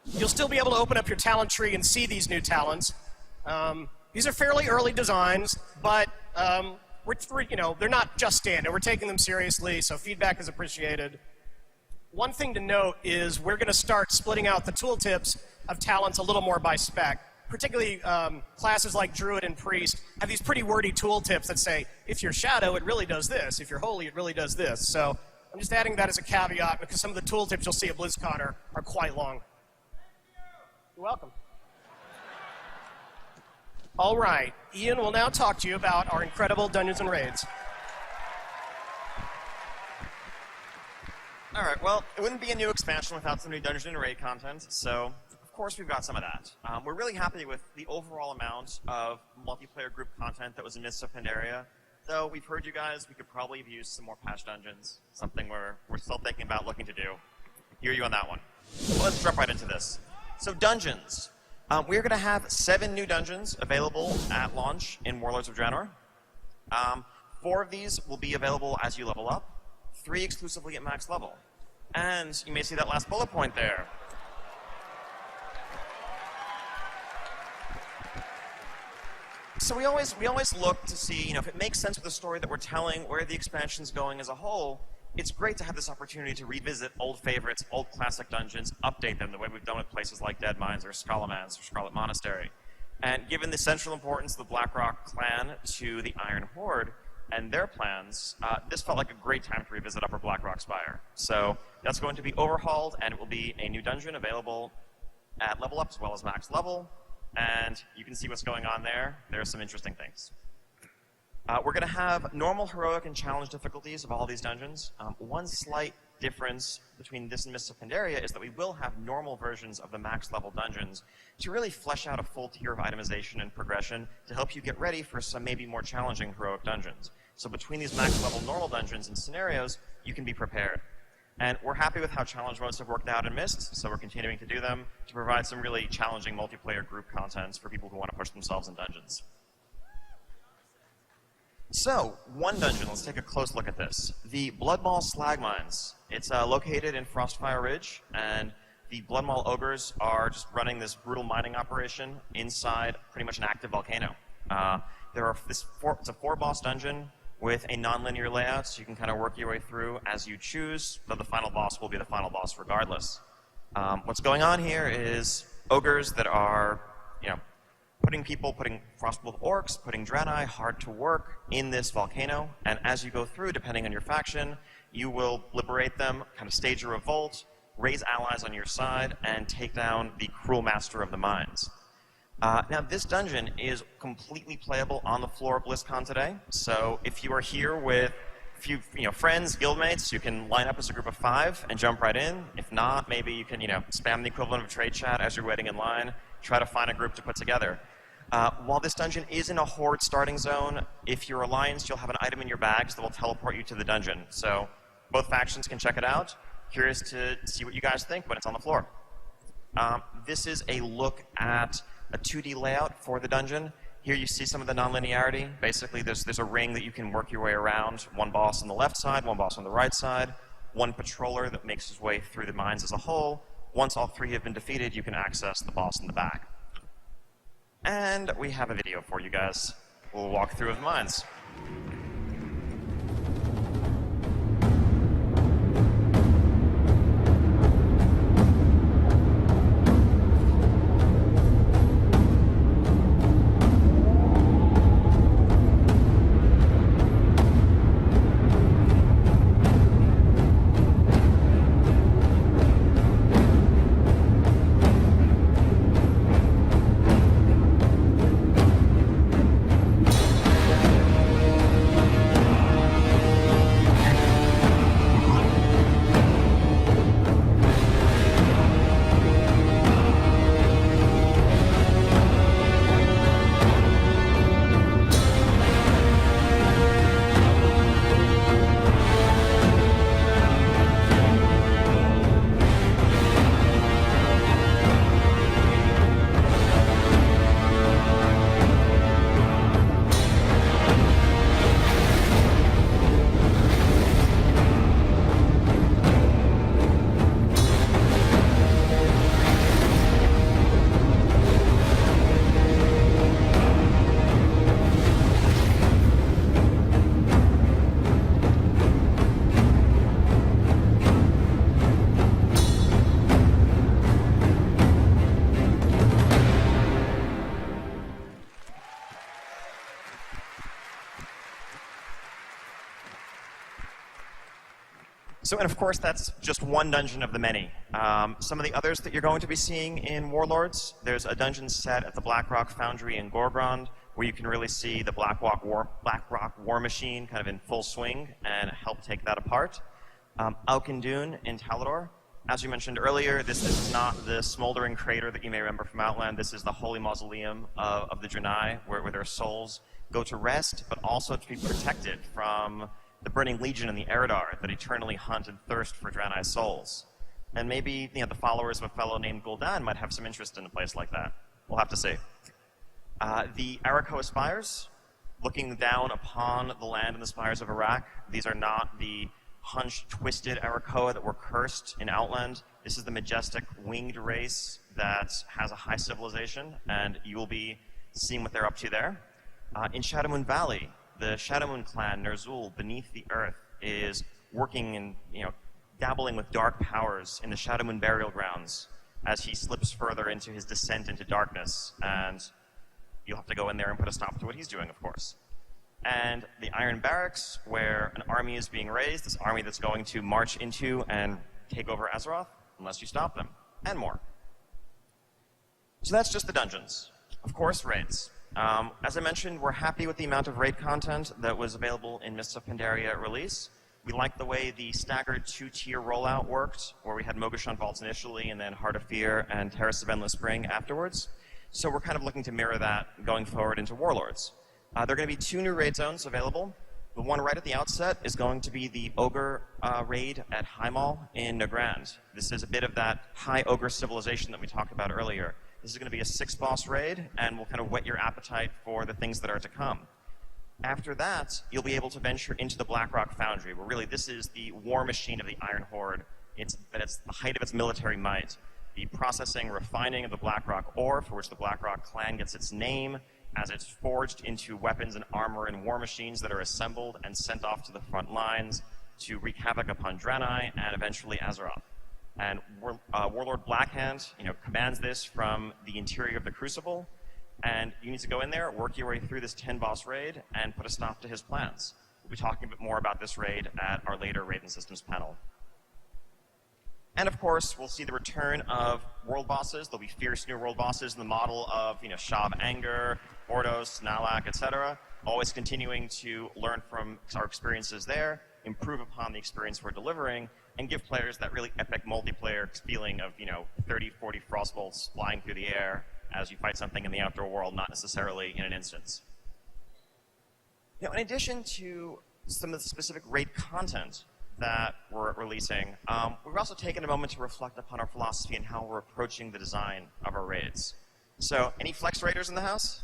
You'll still be able to open up your talent tree and see these new talents. These are fairly early designs, but they're not just standard. We're taking them seriously, so feedback is appreciated. One thing to note is we're going to start splitting out the tooltips of talents a little more by spec. Particularly classes like Druid and Priest have these pretty wordy tooltips that say, if you're Shadow, it really does this. If you're Holy, it really does this. So I'm just adding that as a caveat because some of the tooltips you'll see at BlizzCon are quite long. You're welcome. All right, Ian will now talk to you about our incredible Dungeons and Raids. All right, well, it wouldn't be a new expansion without some new Dungeons and Raid content, so of course we've got some of that. We're really happy with the overall amount of multiplayer group content that was in Mists of Pandaria, though we've heard you guys, we could probably have used some more patch dungeons, something we're still thinking about looking to do. Hear you on that one. Well, let's jump right into this. So dungeons. We're going to have 7 new dungeons available at launch in Warlords of Draenor. 4 of these will be available as you level up, 3 exclusively at max level. And you may see that last bullet point there. So we always look to see, if it makes sense with the story that we're telling, where the expansion's going as a whole. It's great to have this opportunity to revisit old favorites, old classic dungeons, update them the way we've done with places like Dead Mines or Scholomance or Scarlet Monastery. And given the central importance of the Blackrock clan to the Iron Horde and their plans, this felt like a great time to revisit Upper Blackrock Spire. So that's going to be overhauled, and it will be a new dungeon available at level up as well as max level. And you can see what's going on there. There are some interesting things. We're going to have normal, heroic, and challenge difficulties of all these dungeons. One slight difference between this and Mists of Pandaria is that we will have normal versions of the max level dungeons to really flesh out a full tier of itemization and progression to help you get ready for some maybe more challenging heroic dungeons. So between these max level normal dungeons and scenarios, you can be prepared. And we're happy with how challenge modes have worked out in Myst, so we're continuing to do them to provide some really challenging multiplayer group content for people who want to push themselves in dungeons. So, one dungeon, let's take a close look at this. The Bloodmaw Slag Mines. It's located in Frostfire Ridge, and the Bloodmaw Ogres are just running this brutal mining operation inside pretty much an active volcano. It's a 4-boss dungeon with a non-linear layout, so you can kind of work your way through as you choose, though the final boss will be the final boss regardless. What's going on here is ogres that are, putting Frostwolf orcs, putting Draenei hard to work in this volcano, and as you go through, depending on your faction, you will liberate them, kind of stage a revolt, raise allies on your side, and take down the cruel master of the mines. Now, this dungeon is completely playable on the floor of Blizzcon today, so if you are here with a few friends, guildmates, you can line up as a group of 5 and jump right in. If not, maybe you can spam the equivalent of a trade chat as you're waiting in line, try to find a group to put together. While this dungeon is in a Horde starting zone, if you're Alliance, you'll have an item in your bags that will teleport you to the dungeon. So both factions can check it out. Curious to see what you guys think when it's on the floor. This is a look at a 2D layout for the dungeon. Here you see some of the non-linearity. Basically, there's a ring that you can work your way around. One boss on the left side, one boss on the right side, one patroller that makes his way through the mines as a whole. Once all 3 have been defeated, you can access the boss in the back. And we have a video for you guys. We'll walk through the mines. So, and of course, that's just one dungeon of the many. Some of the others that you're going to be seeing in Warlords, there's a dungeon set at the Blackrock Foundry in Gorgrond, where you can really see the Blackrock War Machine kind of in full swing and help take that apart. Alkindune in Talador. As we mentioned earlier, this is not the smoldering crater that you may remember from Outland. This is the holy mausoleum of the Draenei, where their souls go to rest, but also to be protected from the Burning Legion and the Eridar that eternally hunt and thirst for Draenei's souls. And maybe the followers of a fellow named Gul'dan might have some interest in a place like that. We'll have to see. The Arakoa Spires, looking down upon the land and the spires of Iraq. These are not the hunched, twisted Arakoa that were cursed in Outland. This is the majestic winged race that has a high civilization, and you will be seeing what they're up to there. In Shadowmoon Valley, the Shadowmoon clan, Ner'zhul, beneath the earth, is working and dabbling with dark powers in the Shadowmoon burial grounds as he slips further into his descent into darkness, and you'll have to go in there and put a stop to what he's doing, of course. And the Iron Barracks, where an army is being raised, this army that's going to march into and take over Azeroth, unless you stop them, and more. So that's just the dungeons. Of course, raids. As I mentioned, we're happy with the amount of raid content that was available in Mists of Pandaria at release. We liked the way the staggered 2-tier rollout worked, where we had Mogushan Vaults initially, and then Heart of Fear and Terrace of Endless Spring afterwards. So we're kind of looking to mirror that going forward into Warlords. There are going to be 2 new raid zones available. The one right at the outset is going to be the Ogre raid at Highmaul in Nagrand. This is a bit of that high Ogre civilization that we talked about earlier. This is going to be a 6-boss raid, and will kind of whet your appetite for the things that are to come. After that, you'll be able to venture into the Blackrock Foundry, where really this is the war machine of the Iron Horde. It's the height of its military might. The processing, refining of the Blackrock ore, for which the Blackrock clan gets its name, as it's forged into weapons and armor and war machines that are assembled and sent off to the front lines to wreak havoc upon Draenor and eventually Azeroth. And Warlord Blackhand, commands this from the interior of the Crucible, and you need to go in there, work your way through this 10-boss raid, and put a stop to his plans. We'll be talking a bit more about this raid at our later Raid and Systems panel. And of course, we'll see the return of world bosses. There'll be fierce new world bosses in the model of, Shab Anger, Ordos, Nalak, etc. Always continuing to learn from our experiences there, improve upon the experience we're delivering, and give players that really epic multiplayer feeling of, 30, 40 frostbolts flying through the air as you fight something in the outdoor world, not necessarily in an instance. In addition to some of the specific raid content that we're releasing, we've also taken a moment to reflect upon our philosophy and how we're approaching the design of our raids. So, any Flex Raiders in the house?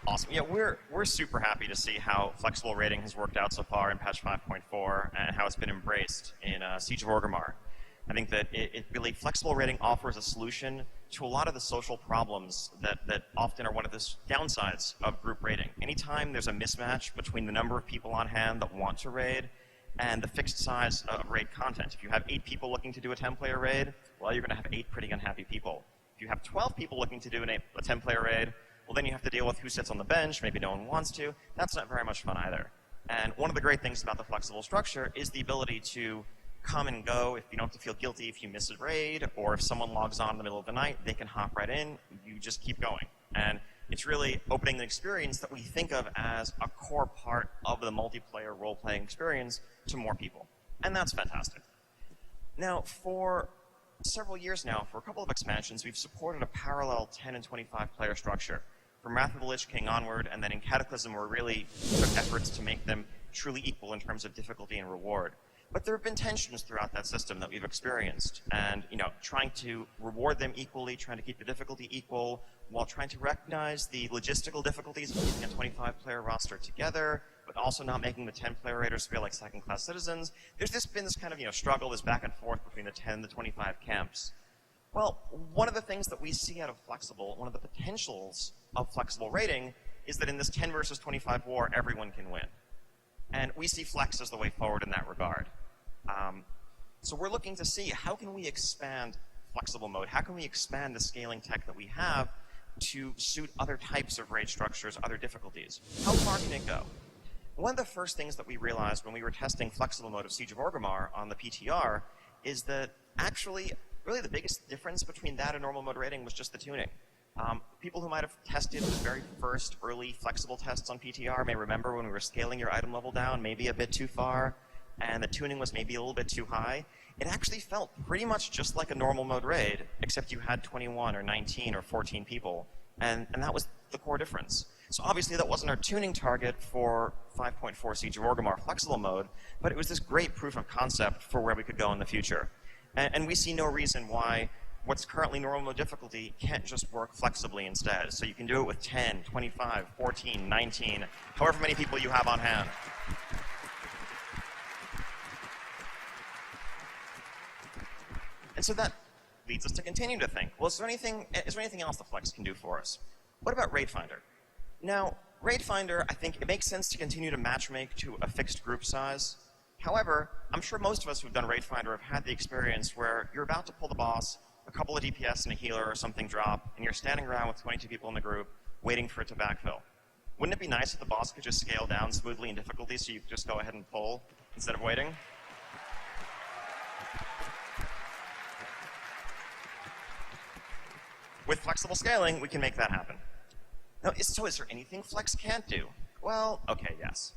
Awesome. We're super happy to see how flexible raiding has worked out so far in patch 5.4 and how it's been embraced in Siege of Orgrimmar. I think that it really, flexible raiding offers a solution to a lot of the social problems that often are one of the downsides of group raiding. Anytime there's a mismatch between the number of people on hand that want to raid and the fixed size of raid content. If you have 8 people looking to do a 10-player raid, well, you're going to have 8 pretty unhappy people. If you have 12 people looking to do a 10-player raid, well, then you have to deal with who sits on the bench, maybe no one wants to. That's not very much fun either. And one of the great things about the flexible structure is the ability to come and go. If you don't have to feel guilty if you miss a raid, or if someone logs on in the middle of the night, they can hop right in. You just keep going. And it's really opening an experience that we think of as a core part of the multiplayer role-playing experience to more people. And that's fantastic. Now, for several years now, for a couple of expansions, we've supported a parallel 10 and 25 player structure. From Wrath of the Lich King onward, and then in Cataclysm, we really took efforts to make them truly equal in terms of difficulty and reward. But there have been tensions throughout that system that we've experienced, and trying to reward them equally, trying to keep the difficulty equal, while trying to recognize the logistical difficulties of keeping a 25-player roster together, but also not making the 10-player raiders feel like second-class citizens. There's been this kind of struggle, this back and forth between the 10 and the 25 camps. Well, one of the things that we see out of flexible, one of the potentials of flexible raiding, is that in this 10 versus 25 war, everyone can win. And we see Flex as the way forward in that regard. So we're looking to see how can we expand flexible mode? How can we expand the scaling tech that we have to suit other types of raid structures, other difficulties? How far can it go? One of the first things that we realized when we were testing flexible mode of Siege of Orgrimmar on the PTR is that actually, really the biggest difference between that and normal mode raiding was just the tuning. People who might have tested the very first early flexible tests on PTR may remember when we were scaling your item level down maybe a bit too far, and the tuning was maybe a little bit too high. It actually felt pretty much just like a normal mode raid, except you had 21 or 19 or 14 people, and that was the core difference. So obviously that wasn't our tuning target for 5.4 Siege of Orgrimmar flexible mode, but it was this great proof of concept for where we could go in the future. And we see no reason why what's currently normal mode difficulty can't just work flexibly instead. So you can do it with 10, 25, 14, 19, however many people you have on hand. And so that leads us to continue to think, well, is there anything else the Flex can do for us? What about Raid Finder? Now, Raid Finder, I think it makes sense to continue to matchmake to a fixed group size. However, I'm sure most of us who've done Raid Finder have had the experience where you're about to pull the boss, a couple of DPS and a healer or something drop, and you're standing around with 22 people in the group waiting for it to backfill. Wouldn't it be nice if the boss could just scale down smoothly in difficulty so you could just go ahead and pull instead of waiting? With flexible scaling, we can make that happen. Now, so is there anything Flex can't do? Well, okay, yes.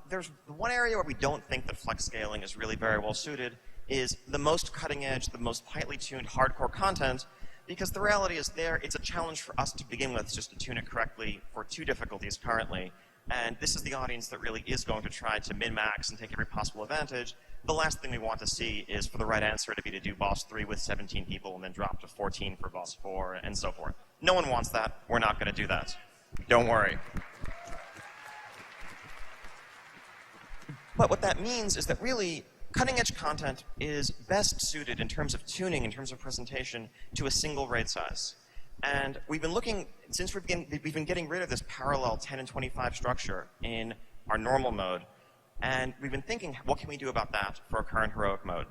There's one area where we don't think that Flex scaling is really very well suited is the most cutting edge, the most tightly tuned hardcore content, because the reality is it's a challenge for us to begin with just to tune it correctly for 2 difficulties currently. And this is the audience that really is going to try to min-max and take every possible advantage. The last thing we want to see is for the right answer to be to do boss 3 with 17 people and then drop to 14 for boss 4 and so forth. No one wants that. We're not going to do that. Don't worry. But what that means is that really cutting-edge content is best suited in terms of tuning, in terms of presentation, to a single raid size. And we've been looking, since we've been getting rid of this parallel 10 and 25 structure in our normal mode, and we've been thinking, what can we do about that for our current heroic mode?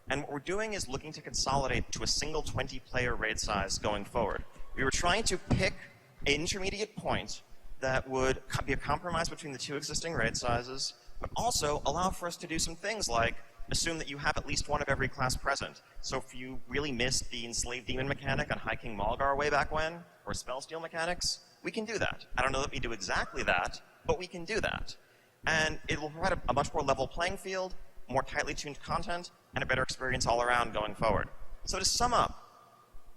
And what we're doing is looking to consolidate to a single 20-player raid size going forward. We were trying to pick an intermediate point that would be a compromise between the 2 existing raid sizes, but also allow for us to do some things like assume that you have at least one of every class present. So if you really missed the Enslaved Demon mechanic on High King Malgar way back when, or Spell Steal mechanics, we can do that. I don't know that we do exactly that, but we can do that. And it will provide a much more level playing field, more tightly tuned content, and a better experience all around going forward. So to sum up,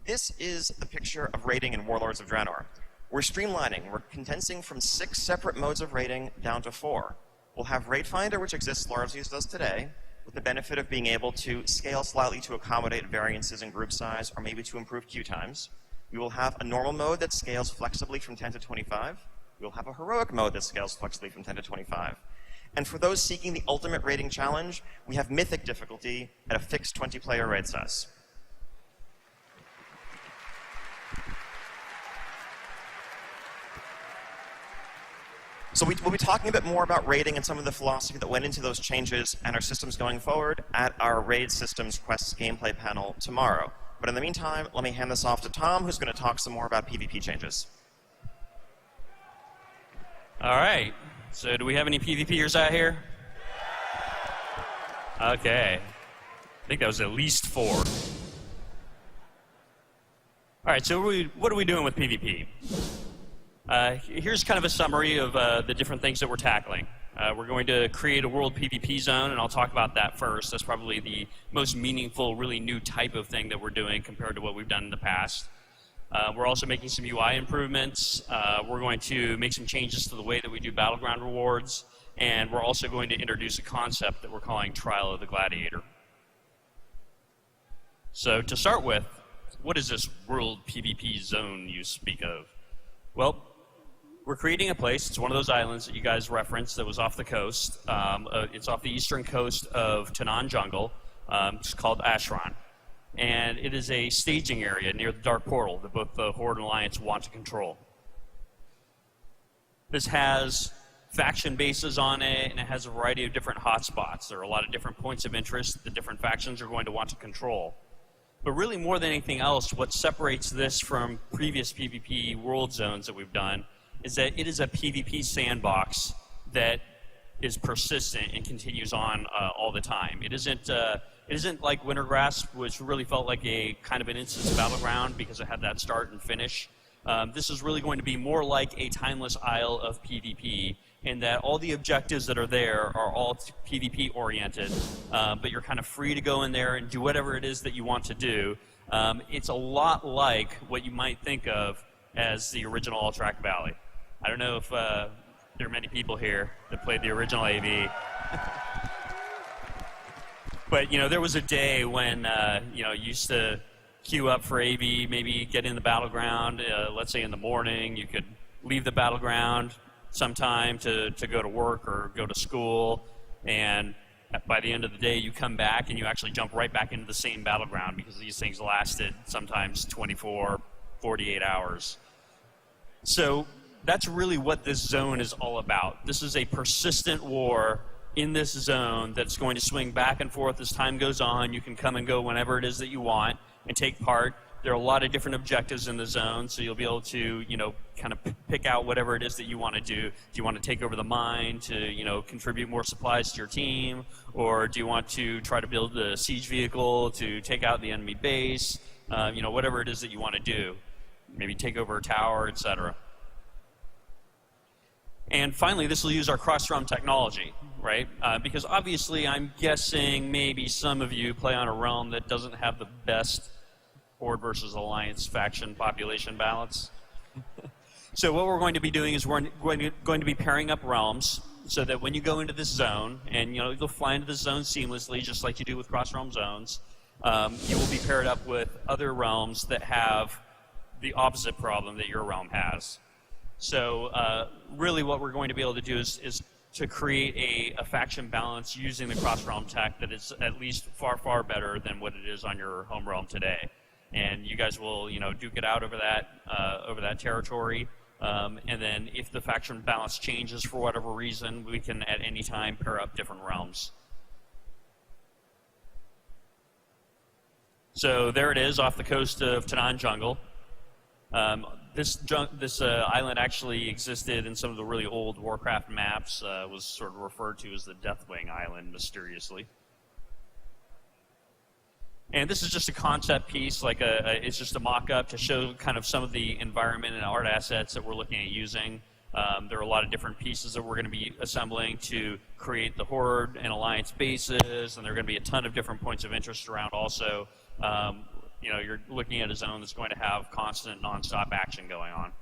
this is the picture of raiding in Warlords of Draenor. We're streamlining. We're condensing from 6 separate modes of raiding down to 4. We'll have Raid Finder, which exists largely as does today, with the benefit of being able to scale slightly to accommodate variances in group size or maybe to improve queue times. We will have a normal mode that scales flexibly from 10 to 25. We will have a heroic mode that scales flexibly from 10 to 25. And for those seeking the ultimate raiding challenge, we have Mythic difficulty at a fixed 20-player raid size. So we'll be talking a bit more about raiding and some of the philosophy that went into those changes and our systems going forward at our Raid Systems Quests gameplay panel tomorrow. But in the meantime, let me hand this off to Tom, who's going to talk some more about PvP changes. All right. So do we have any PvPers out here? Okay. I think that was at least 4. All right, so what are we doing with PvP? Here's kind of a summary of the different things that we're tackling. We're going to create a world PvP zone, and I'll talk about that first. That's probably the most meaningful, really new type of thing that we're doing compared to what we've done in the past. We're also making some UI improvements. We're going to make some changes to the way that we do Battleground rewards, and we're also going to introduce a concept that we're calling Trial of the Gladiator. So to start with, what is this world PvP zone you speak of? Well, we're creating a place. It's one of those islands that you guys referenced that was off the coast. It's off the eastern coast of Tanan Jungle. It's called Ashran. And it is a staging area near the Dark Portal that both the Horde and Alliance want to control. This has faction bases on it, and it has a variety of different hotspots. There are a lot of different points of interest that different factions are going to want to control. But really, more than anything else, what separates this from previous PvP world zones that we've done is that it is a PvP sandbox that is persistent and continues on all the time. It isn't like Wintergrass, which really felt like a kind of an instance battleground because it had that start and finish. This is really going to be more like a timeless isle of PvP, in that all the objectives that are there are all PvP oriented, but you're kind of free to go in there and do whatever it is that you want to do. It's a lot like what you might think of as the original Alterac Valley. I don't know if there are many people here that played the original AV. But, you know, there was a day when, you used to queue up for AV, maybe get in the battleground, let's say in the morning. You could leave the battleground sometime to go to work or go to school. And by the end of the day, you come back and you actually jump right back into the same battleground because these things lasted sometimes 24, 48 hours. So that's really what this zone is all about. This is a persistent war in this zone that's going to swing back and forth as time goes on. You can come and go whenever it is that you want and take part. There are a lot of different objectives in the zone, so you'll be able to, kind of pick out whatever it is that you want to do. Do you want to take over the mine to, contribute more supplies to your team? Or do you want to try to build a siege vehicle to take out the enemy base? Whatever it is that you want to do. Maybe take over a tower, etc. And finally, this will use our cross-realm technology, right? Because obviously, I'm guessing maybe some of you play on a realm that doesn't have the best Horde versus Alliance faction population balance. So what we're going to be doing is we're going to be pairing up realms so that when you go into this zone, and you'll fly into this zone seamlessly, just like you do with cross-realm zones, you will be paired up with other realms that have the opposite problem that your realm has. So really what we're going to be able to do is to create a faction balance using the cross-realm tech that is at least far, far better than what it is on your home realm today. And you guys will, duke it out over that territory. And then if the faction balance changes for whatever reason, we can at any time pair up different realms. So there it is off the coast of Tanan Jungle. This island actually existed in some of the really old Warcraft maps, was sort of referred to as the Deathwing Island, mysteriously. And this is just a concept piece, it's just a mock-up to show kind of some of the environment and art assets that we're looking at using. There are a lot of different pieces that we're going to be assembling to create the Horde and Alliance bases, and there are going to be a ton of different points of interest around also. You're looking at a zone that's going to have constant, non-stop action going on.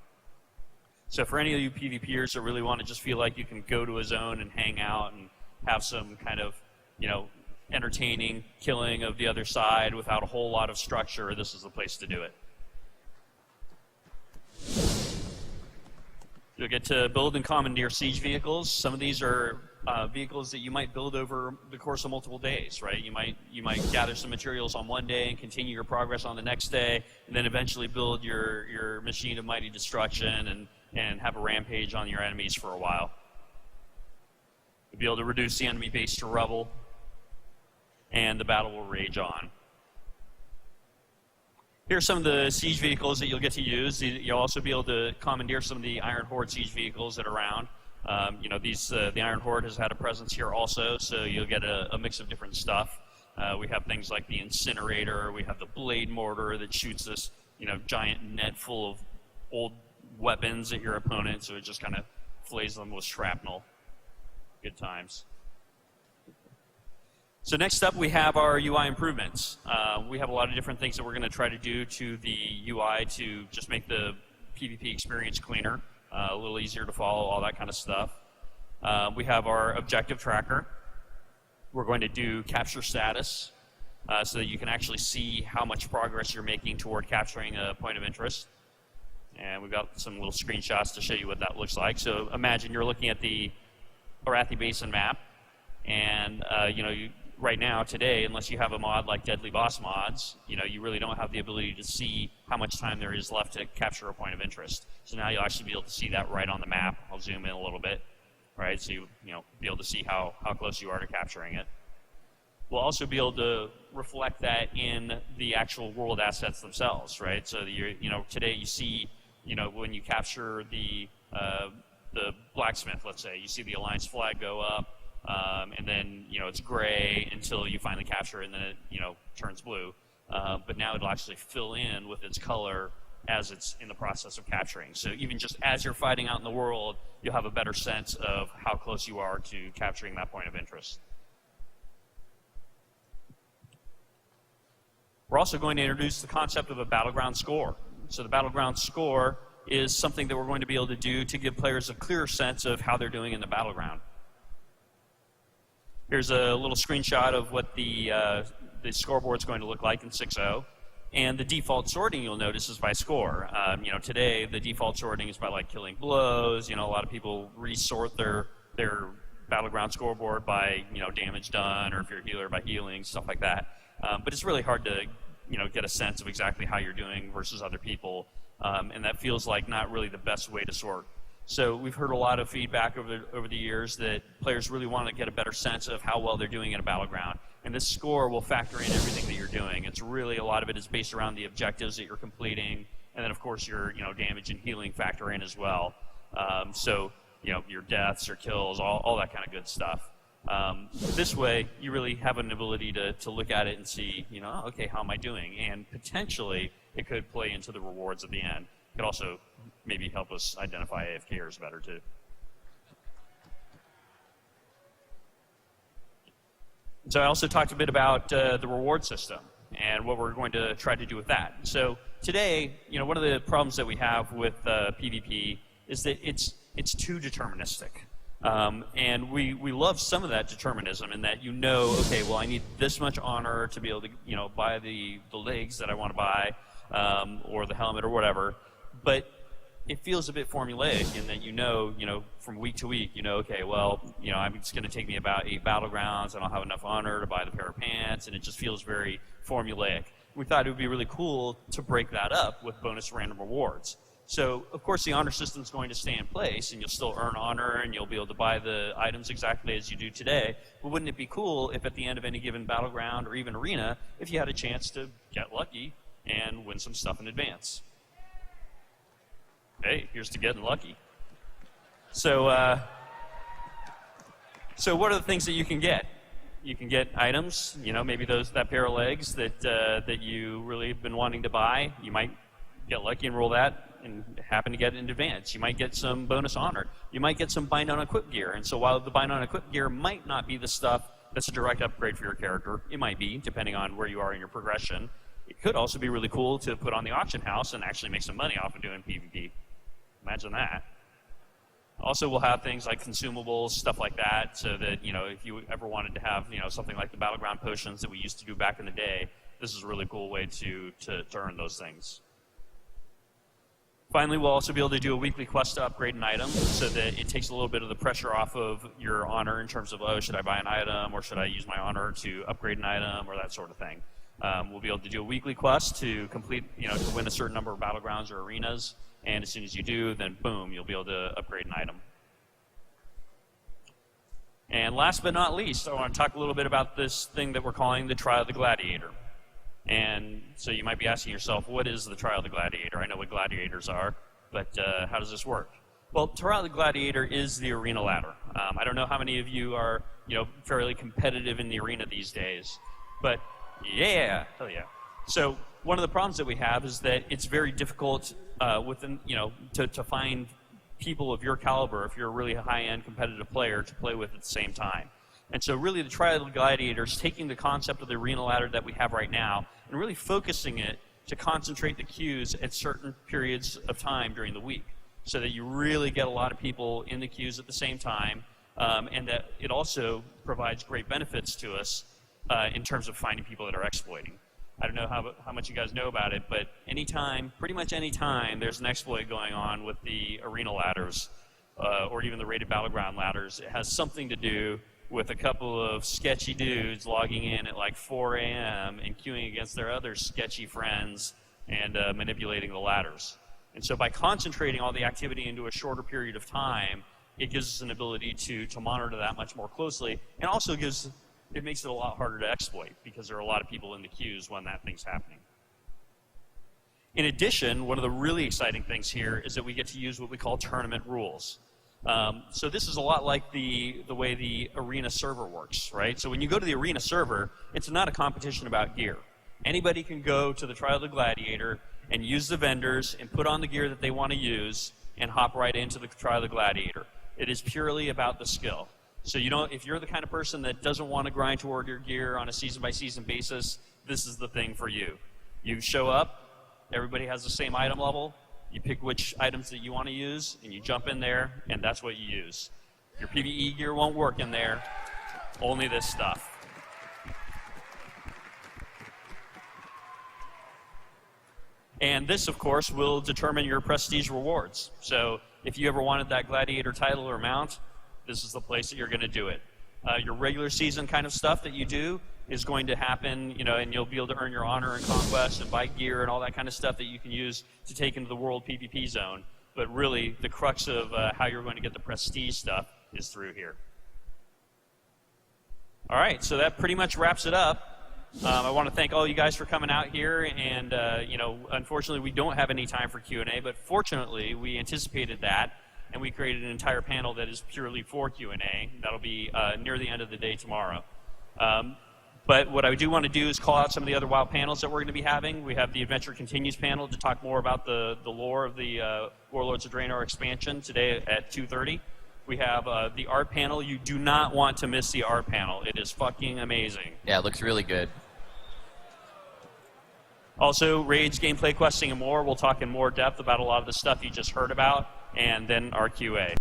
So for any of you PvPers that really want to just feel like you can go to a zone and hang out and have some kind of, entertaining killing of the other side without a whole lot of structure, this is the place to do it. You'll get to build and commandeer siege vehicles. Some of these are vehicles that you might build over the course of multiple days, right? You might gather some materials on one day and continue your progress on the next day, and then eventually build your machine of mighty destruction and have a rampage on your enemies for a while. You'll be able to reduce the enemy base to rubble, and the battle will rage on. Here's some of the siege vehicles that you'll get to use. You'll also be able to commandeer some of the Iron Horde siege vehicles that are around. The Iron Horde has had a presence here also, so you'll get a mix of different stuff. We have things like the Incinerator. We have the Blade Mortar that shoots this, giant net full of old weapons at your opponent, so it just kind of flays them with shrapnel. Good times. So next up, we have our UI improvements. We have a lot of different things that we're going to try to do to the UI to just make the PvP experience cleaner, a little easier to follow, all that kind of stuff. We have our objective tracker. We're going to do capture status so that you can actually see how much progress you're making toward capturing a point of interest. And we've got some little screenshots to show you what that looks like. So imagine you're looking at the Arathi Basin map, and right now, today, unless you have a mod like Deadly Boss mods, you really don't have the ability to see how much time there is left to capture a point of interest. So now you'll actually be able to see that right on the map. I'll zoom in a little bit, right? So you'll be able to see how close you are to capturing it. We'll also be able to reflect that in the actual world assets themselves, right? So today you see, when you capture the blacksmith, let's say, you see the Alliance flag go up. And then, it's gray until you finally capture it, and then it, turns blue. But now it'll actually fill in with its color as it's in the process of capturing. So even just as you're fighting out in the world, you'll have a better sense of how close you are to capturing that point of interest. We're also going to introduce the concept of a battleground score. So the battleground score is something that we're going to be able to do to give players a clearer sense of how they're doing in the battleground. Here's a little screenshot of what the scoreboard's going to look like in 6.0. And the default sorting, you'll notice, is by score. Today, the default sorting is by killing blows. A lot of people resort their Battleground scoreboard by, damage done, or if you're a healer by healing, stuff like that. But it's really hard to, get a sense of exactly how you're doing versus other people, and that feels like not really the best way to sort. So we've heard a lot of feedback over the years that players really want to get a better sense of how well they're doing in a Battleground. And this score will factor in everything that you're doing. It's really, a lot of it is based around the objectives that you're completing, and then of course your damage and healing factor in as well. So your deaths or kills, all that kind of good stuff. This way, you really have an ability to look at it and see, okay, how am I doing? And potentially, it could play into the rewards at the end. It could also maybe help us identify AFKers better too. So I also talked a bit about the reward system and what we're going to try to do with that. So today, one of the problems that we have with PvP is that it's too deterministic. And we love some of that determinism in that okay, well, I need this much honor to be able to buy the legs that I want to buy, or the helmet or whatever. But it feels a bit formulaic in that from week to week, okay, well, it's going to take me about 8 battlegrounds, and I'll have enough honor to buy the pair of pants, and it just feels very formulaic. We thought it would be really cool to break that up with bonus random rewards. So, of course, the honor system is going to stay in place, and you'll still earn honor, and you'll be able to buy the items exactly as you do today. But wouldn't it be cool if at the end of any given battleground or even arena, if you had a chance to get lucky and win some stuff in advance? Hey, here's to getting lucky. So what are the things that you can get? You can get items, maybe that pair of legs that you really have been wanting to buy. You might get lucky and roll that and happen to get it in advance. You might get some bonus honor. You might get some bind on equip gear. And so while the bind on equip gear might not be the stuff that's a direct upgrade for your character, it might be, depending on where you are in your progression. It could also be really cool to put on the auction house and actually make some money off of doing PvP. Imagine that. Also, we'll have things like consumables, stuff like that, so that, if you ever wanted to have, something like the Battleground potions that we used to do back in the day, this is a really cool way to earn those things. Finally, we'll also be able to do a weekly quest to upgrade an item so that it takes a little bit of the pressure off of your honor in terms of, should I buy an item, or should I use my honor to upgrade an item, or that sort of thing. We'll be able to do a weekly quest to complete, to win a certain number of battlegrounds or arenas, and as soon as you do, then boom, you'll be able to upgrade an item. And last but not least, I want to talk a little bit about this thing that we're calling the Trial of the Gladiator. And so you might be asking yourself, what is the Trial of the Gladiator? I know what gladiators are, but how does this work? Well, Trial of the Gladiator is the arena ladder. I don't know how many of you are, fairly competitive in the arena these days, but yeah, hell yeah. So one of the problems that we have is that it's very difficult to find people of your caliber, if you're a really high-end competitive player, to play with at the same time. And so really the Trial of the Gladiator is taking the concept of the arena ladder that we have right now and really focusing it to concentrate the queues at certain periods of time during the week, so that you really get a lot of people in the queues at the same time, and that it also provides great benefits to us in terms of finding people that are exploiting. I don't know how much you guys know about it, but pretty much any time there's an exploit going on with the arena ladders, or even the rated battleground ladders, it has something to do with a couple of sketchy dudes logging in at like 4 a.m. and queuing against their other sketchy friends and manipulating the ladders. And so by concentrating all the activity into a shorter period of time, it gives us an ability to monitor that much more closely, and also it makes it a lot harder to exploit because there are a lot of people in the queues when that thing's happening. In addition, one of the really exciting things here is that we get to use what we call tournament rules. So this is a lot like the way the arena server works, right? So when you go to the arena server, it's not a competition about gear. Anybody can go to the Trial of the Gladiator and use the vendors and put on the gear that they want to use and hop right into the Trial of the Gladiator. It is purely about the skill. So if you're the kind of person that doesn't want to grind toward your gear on a season-by-season basis, this is the thing for you. You show up, everybody has the same item level, you pick which items that you want to use, and you jump in there, and that's what you use. Your PvE gear won't work in there, only this stuff. And this, of course, will determine your prestige rewards. So if you ever wanted that gladiator title or mount, this is the place that you're going to do it. Your regular season kind of stuff that you do is going to happen, and you'll be able to earn your honor and conquest and buy gear and all that kind of stuff that you can use to take into the world PvP zone. But really, the crux of how you're going to get the prestige stuff is through here. All right, so that pretty much wraps it up. I want to thank all you guys for coming out here, and unfortunately we don't have any time for Q&A, but fortunately we anticipated that, and we created an entire panel that is purely for Q&A. That'll be near the end of the day tomorrow. But what I do want to do is call out some of the other WoW panels that we're going to be having. We have the Adventure Continues panel to talk more about the lore of the Warlords of Draenor expansion today at 2:30. We have the art panel. You do not want to miss the art panel. It is fucking amazing. Yeah, it looks really good. Also, raids, gameplay, questing, and more. We'll talk in more depth about a lot of the stuff you just heard about, and then our QA.